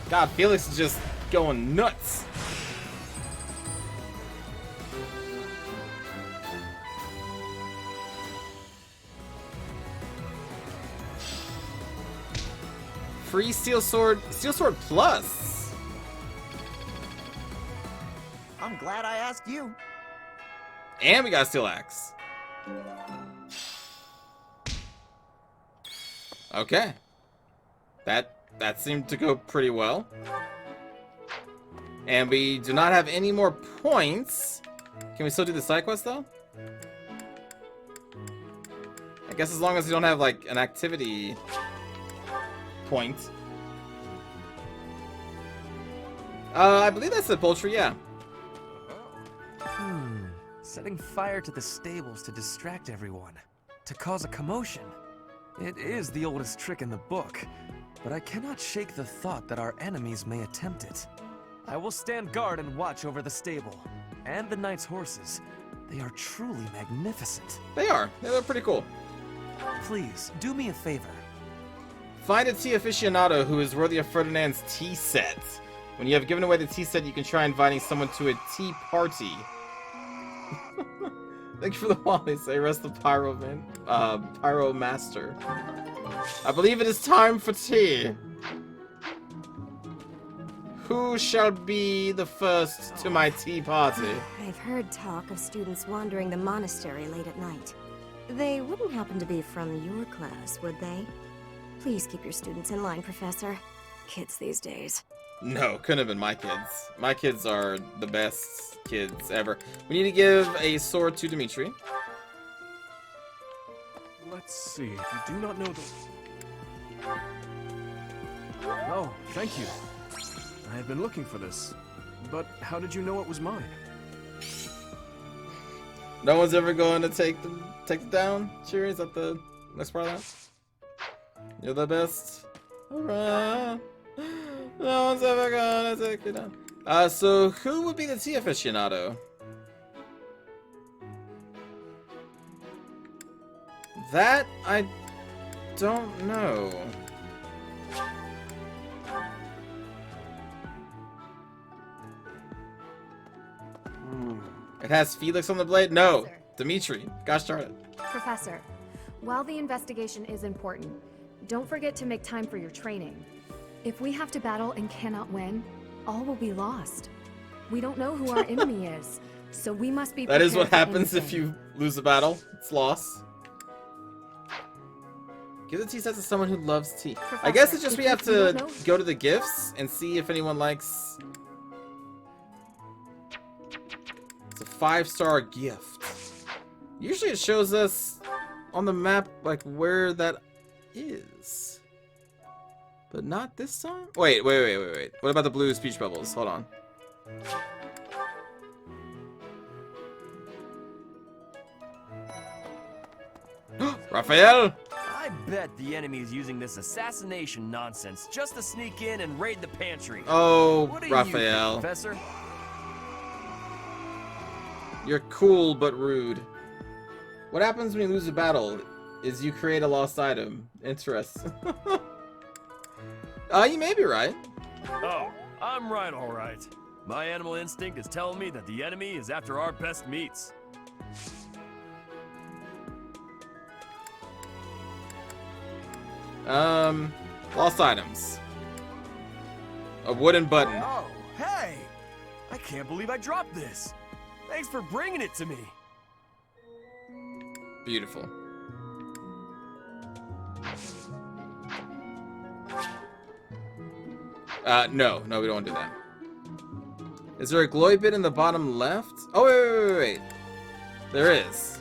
God, Felix is just going nuts. Free Steel Sword Plus. I'm glad I asked you. And we got Steel Axe. Okay. That seemed to go pretty well. And we do not have any more points. Can we still do the side quest though? I guess as long as we don't have like an activity point. I believe that's the poultry, yeah. Setting fire to the stables to distract everyone, to cause a commotion. It is the oldest trick in the book, but I cannot shake the thought that our enemies may attempt it. I will stand guard and watch over the stable, and the knight's horses. They are truly magnificent. They are. Yeah, they're pretty cool. Please, do me a favor. Find a tea aficionado who is worthy of Ferdinand's tea set. When you have given away the tea set, you can try inviting someone to a tea party. Thank you for the wally. Say rest the pyro master. I believe it is time for tea. Who shall be the first to my tea party? I've heard talk of students wandering the monastery late at night. They wouldn't happen to be from your class, would they? Please keep your students in line, Professor. Kids these days. No, couldn't have been my kids. My kids are the best kids ever. We need to give a sword to Dimitri. Let's see, if you do not know the... Oh, thank you. I have been looking for this. But how did you know it was mine? No one's ever going to take it down? Cheers, is that the next part of that? You're the best. Alright. No one's ever gonna take it down. So who would be the tea aficionado? That I don't know. It has Felix on the blade? No, Dimitri. Gosh darn it. Professor, while the investigation is important, don't forget to make time for your training. If we have to battle and cannot win, all will be lost. We don't know who our enemy is, so we must be prepared. That is what for happens anything. if you lose a battle. It's lost. Give the tea set to someone who loves tea. I guess it's just we have to go to the gifts and see if anyone likes... It's a 5-star gift. Usually it shows us on the map like where that is. But not this time? Wait. What about the blue speech bubbles? Hold on. Raphael! I bet the enemy is using this assassination nonsense just to sneak in and raid the pantry. Oh, what do Raphael. You think, Professor? You're cool but rude. What happens when you lose a battle is you create a lost item. Interesting. You may be right. Oh, I'm right, all right. My animal instinct is telling me that the enemy is after our best meats. Lost items. A wooden button. Oh, hey! I can't believe I dropped this. Thanks for bringing it to me. Beautiful. No, we don't want to do that. Is there a glowy bit in the bottom left? Oh, wait. There is.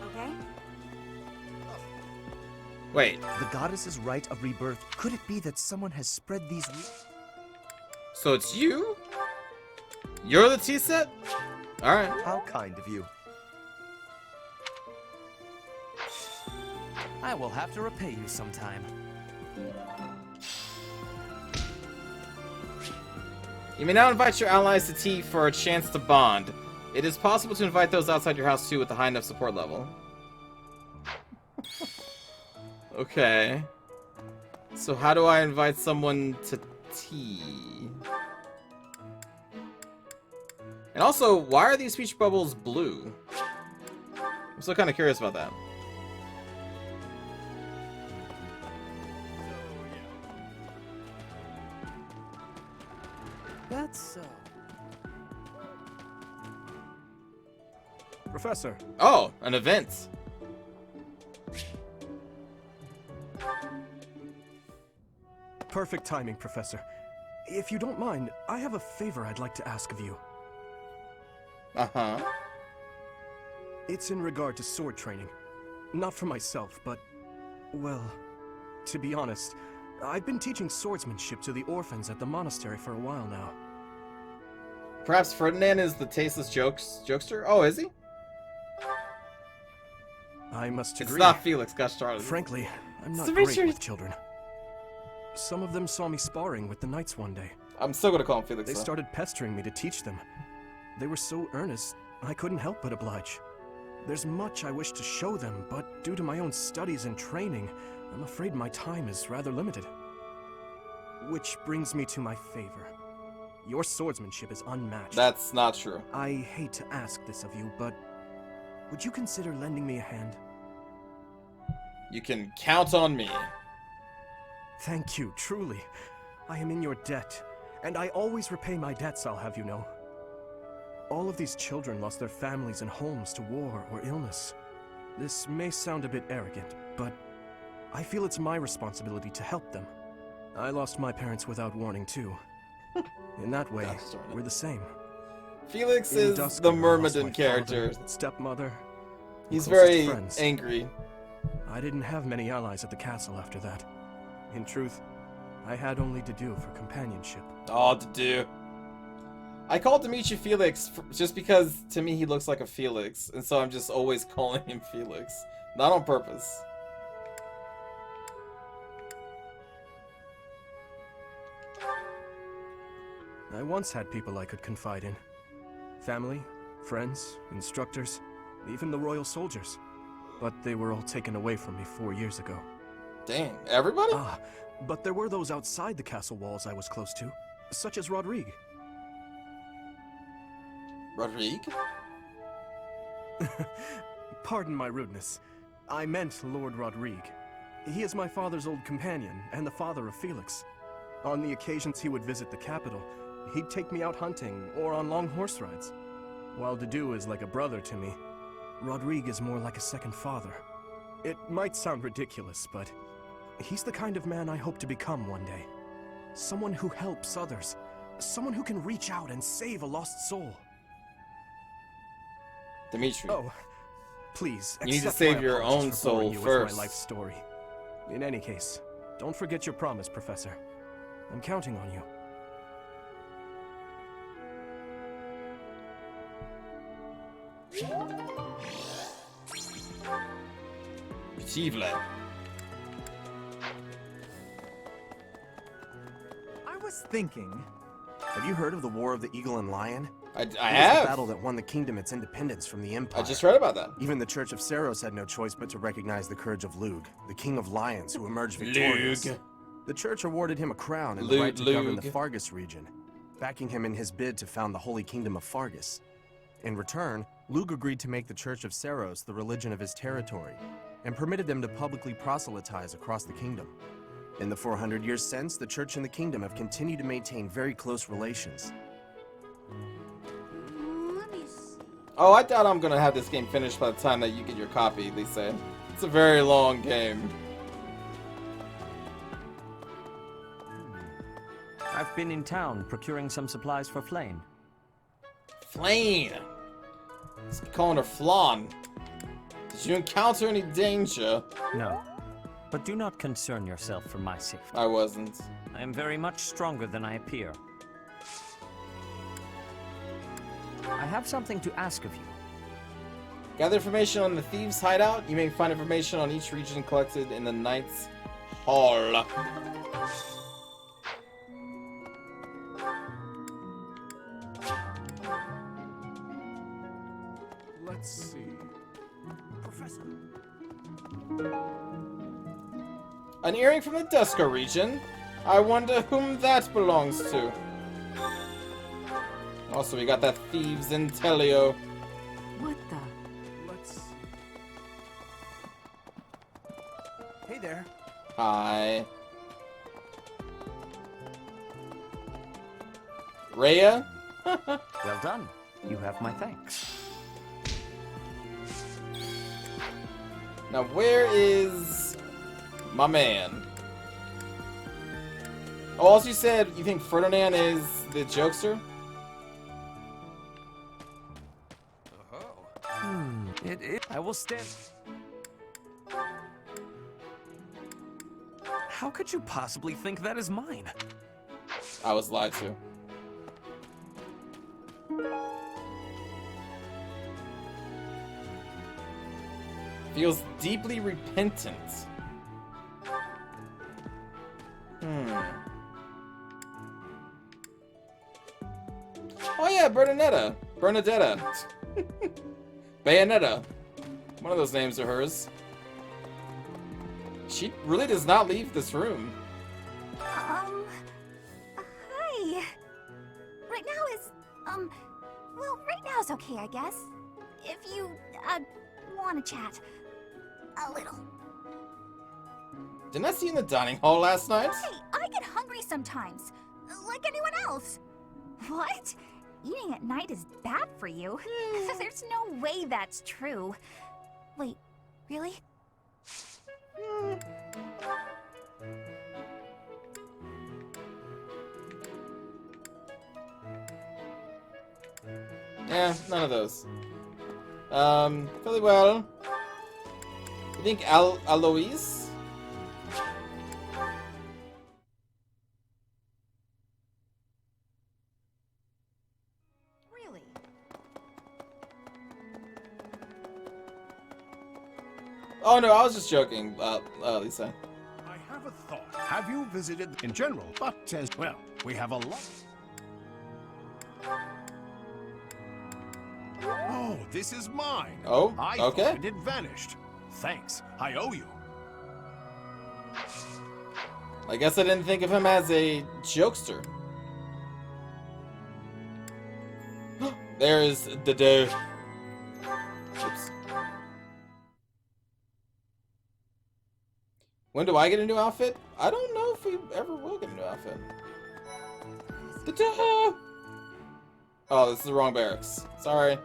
Okay. Wait. The goddess's rite of rebirth. Could it be that someone has spread these... So it's you? You're the tea set? Alright. How kind of you. I will have to repay you sometime. You may now invite your allies to tea for a chance to bond. It is possible to invite those outside your house too with a high enough support level. Okay. So how do I invite someone to tea? And also, why are these speech bubbles blue? I'm still kind of curious about that. That's so. Professor. Oh, an event. Perfect timing, Professor. If you don't mind, I have a favor I'd like to ask of you. Uh-huh. It's in regard to sword training. Not for myself, but, well, to be honest, I've been teaching swordsmanship to the orphans at the monastery for a while now. Perhaps Ferdinand is the tasteless jokester? Oh, is he? I must agree. It's not Felix, gosh darn it. Frankly, I'm not great with children. Some of them saw me sparring with the knights one day. I'm still gonna call him Felix, They though. started pestering me to teach them. They were so earnest, I couldn't help but oblige. There's much I wish to show them, but due to my own studies and training, I'm afraid my time is rather limited. Which brings me to my favor. Your swordsmanship is unmatched. That's not true. I hate to ask this of you, but would you consider lending me a hand? You can count on me. Thank you, truly. I am in your debt, and I always repay my debts, I'll have you know. All of these children lost their families and homes to war or illness. This may sound a bit arrogant, but I feel it's my responsibility to help them. I lost my parents without warning, too. In that way, we're the same. Felix In is Dusk, the I lost my Myrmidon character. father, stepmother. He's closest very friends. angry. I didn't have many allies at the castle after that. In truth, I had only to do for companionship. Oh, to do. I called Dimitri Felix just because, to me, he looks like a Felix. And so I'm just always calling him Felix. Not on purpose. I once had people I could confide in. Family, friends, instructors, even the royal soldiers. But they were all taken away from me 4 years ago. Dang, everybody? Ah, but there were those outside the castle walls I was close to, such as Rodrigue. Rodrigue? Pardon my rudeness. I meant Lord Rodrigue. He is my father's old companion, and the father of Felix. On the occasions he would visit the capital, he'd take me out hunting or on long horse rides. While Dedu is like a brother to me, Rodrigue is more like a second father. It might sound ridiculous, but he's the kind of man I hope to become one day. Someone who helps others. Someone who can reach out and save a lost soul. Dimitri. Oh, please, you need to accept save my your apologies own for soul boring you with first. my life story. In any case, don't forget your promise, Professor. I'm counting on you. Tivla. I was thinking... Have you heard of the War of the Eagle and Lion? I It was have. the battle that won the kingdom its independence from the Empire. I just read about that. Even the Church of Seros had no choice but to recognize the courage of Lug, the king of lions who emerged victorious. Lug. The church awarded him a crown and the right to govern the Lug. Fargus region, backing him in his bid to found the Holy Kingdom of Fargus. In return, Lug agreed to make the Church of Seros the religion of his territory, and permitted them to publicly proselytize across the kingdom. In the 400 years since, the church and the kingdom have continued to maintain very close relations. Oh, I doubt I'm gonna have this game finished by the time that you get your copy, they say. It's a very long game. I've been in town procuring some supplies for Flame. Flame! He's calling her Flan. Did you encounter any danger? No. But do not concern yourself for my safety. I wasn't. I am very much stronger than I appear. I have something to ask of you. Gather information on the Thieves' Hideout. You may find information on each region collected in the Knight's Hall. Let's see. Professor. An earring from the Dusko region. I wonder whom that belongs to. Also, we got that Thieves' Intelio. What the? Let's. Hey there. Hi. Rhea? Well done. You have my thanks. Now, where is my man? Oh, also you said you think Ferdinand is the jokester? I will stand. How could you possibly think that is mine? I was lied to. Feels deeply repentant. Oh yeah, Bernadetta. Bayonetta. One of those names are hers. She really does not leave this room. Hi. Right now is, well, right now is okay, I guess. If you, want to chat. A little. Didn't I see you in the dining hall last night? Hey, I get hungry sometimes. Like anyone else. What? Eating at night is bad for you? There's no way that's true. Wait, really? Yeah, none of those. Fairly well. I think Alois? Really? Oh no, I was just joking, Lisa. I have a thought. Have you visited in general, but as well, we have a lot. Oh, this is mine. Oh, I okay. thought it had vanished. Thanks. I owe you. I guess I didn't think of him as a jokester. There's the dude. Oops. When do I get a new outfit? I don't know if we ever will get a new outfit. Oh, this is the wrong barracks. Sorry.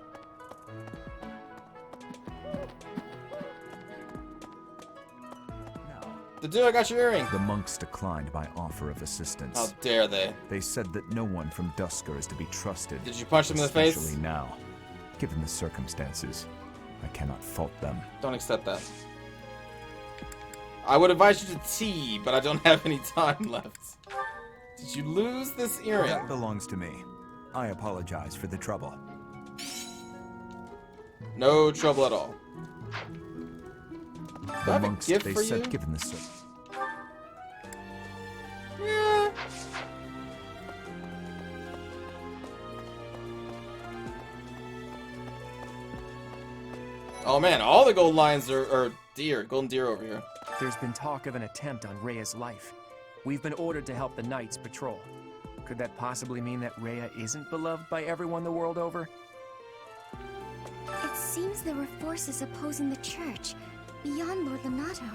I got your earring. The monks declined my offer of assistance. How dare they? They said that no one from Dusker is to be trusted. Did you punch them in the face? Especially now. Given the circumstances, I cannot fault them. Don't accept that. I would advise you to tea, but I don't have any time left. Did you lose this earring? That belongs to me. I apologize for the trouble. No trouble at all. Do I The have a monks, gift they for said, you? given the Yeah. Oh man, all the gold lions are golden deer over here. There's been talk of an attempt on Rhea's life. We've been ordered to help the Knights patrol. Could that possibly mean that Rhea isn't beloved by everyone the world over? It seems there were forces opposing the church, beyond Lord Lonato.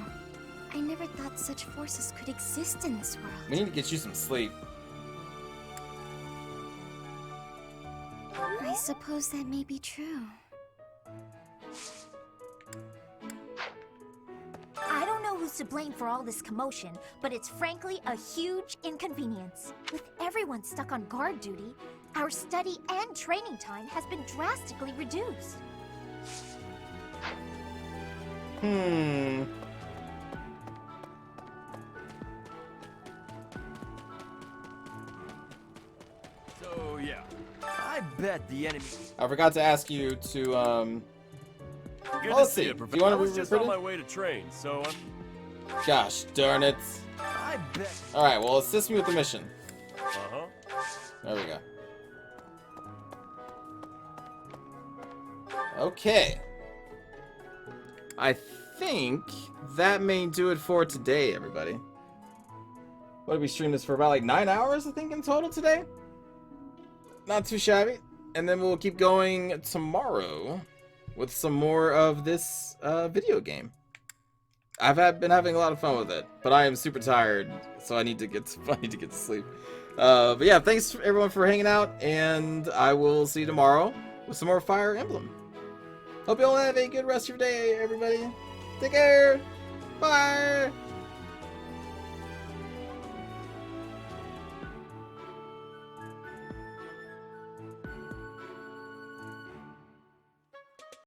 I never thought such forces could exist in this world. We need to get you some sleep. I suppose that may be true. I don't know who's to blame for all this commotion, but it's frankly a huge inconvenience. With everyone stuck on guard duty, our study and training time has been drastically reduced. So, yeah. I bet the enemy... I forgot to ask you to, Good Well, to let's see see. you, Do you Professor. want I to be was just on recruited? my way to train, so Gosh darn it. I bet. Alright, well, assist me with the mission. Uh-huh. There we go. Okay. I think that may do it for today, everybody. What did we stream this for? About like 9 hours, I think, in total today? Not too shabby. And then we'll keep going tomorrow with some more of this video game. Been having a lot of fun with it, but I am super tired, so I need to get to sleep. But yeah, thanks everyone for hanging out, and I will see you tomorrow with some more Fire Emblem. Hope you all have a good rest of your day, everybody. Take care. Bye.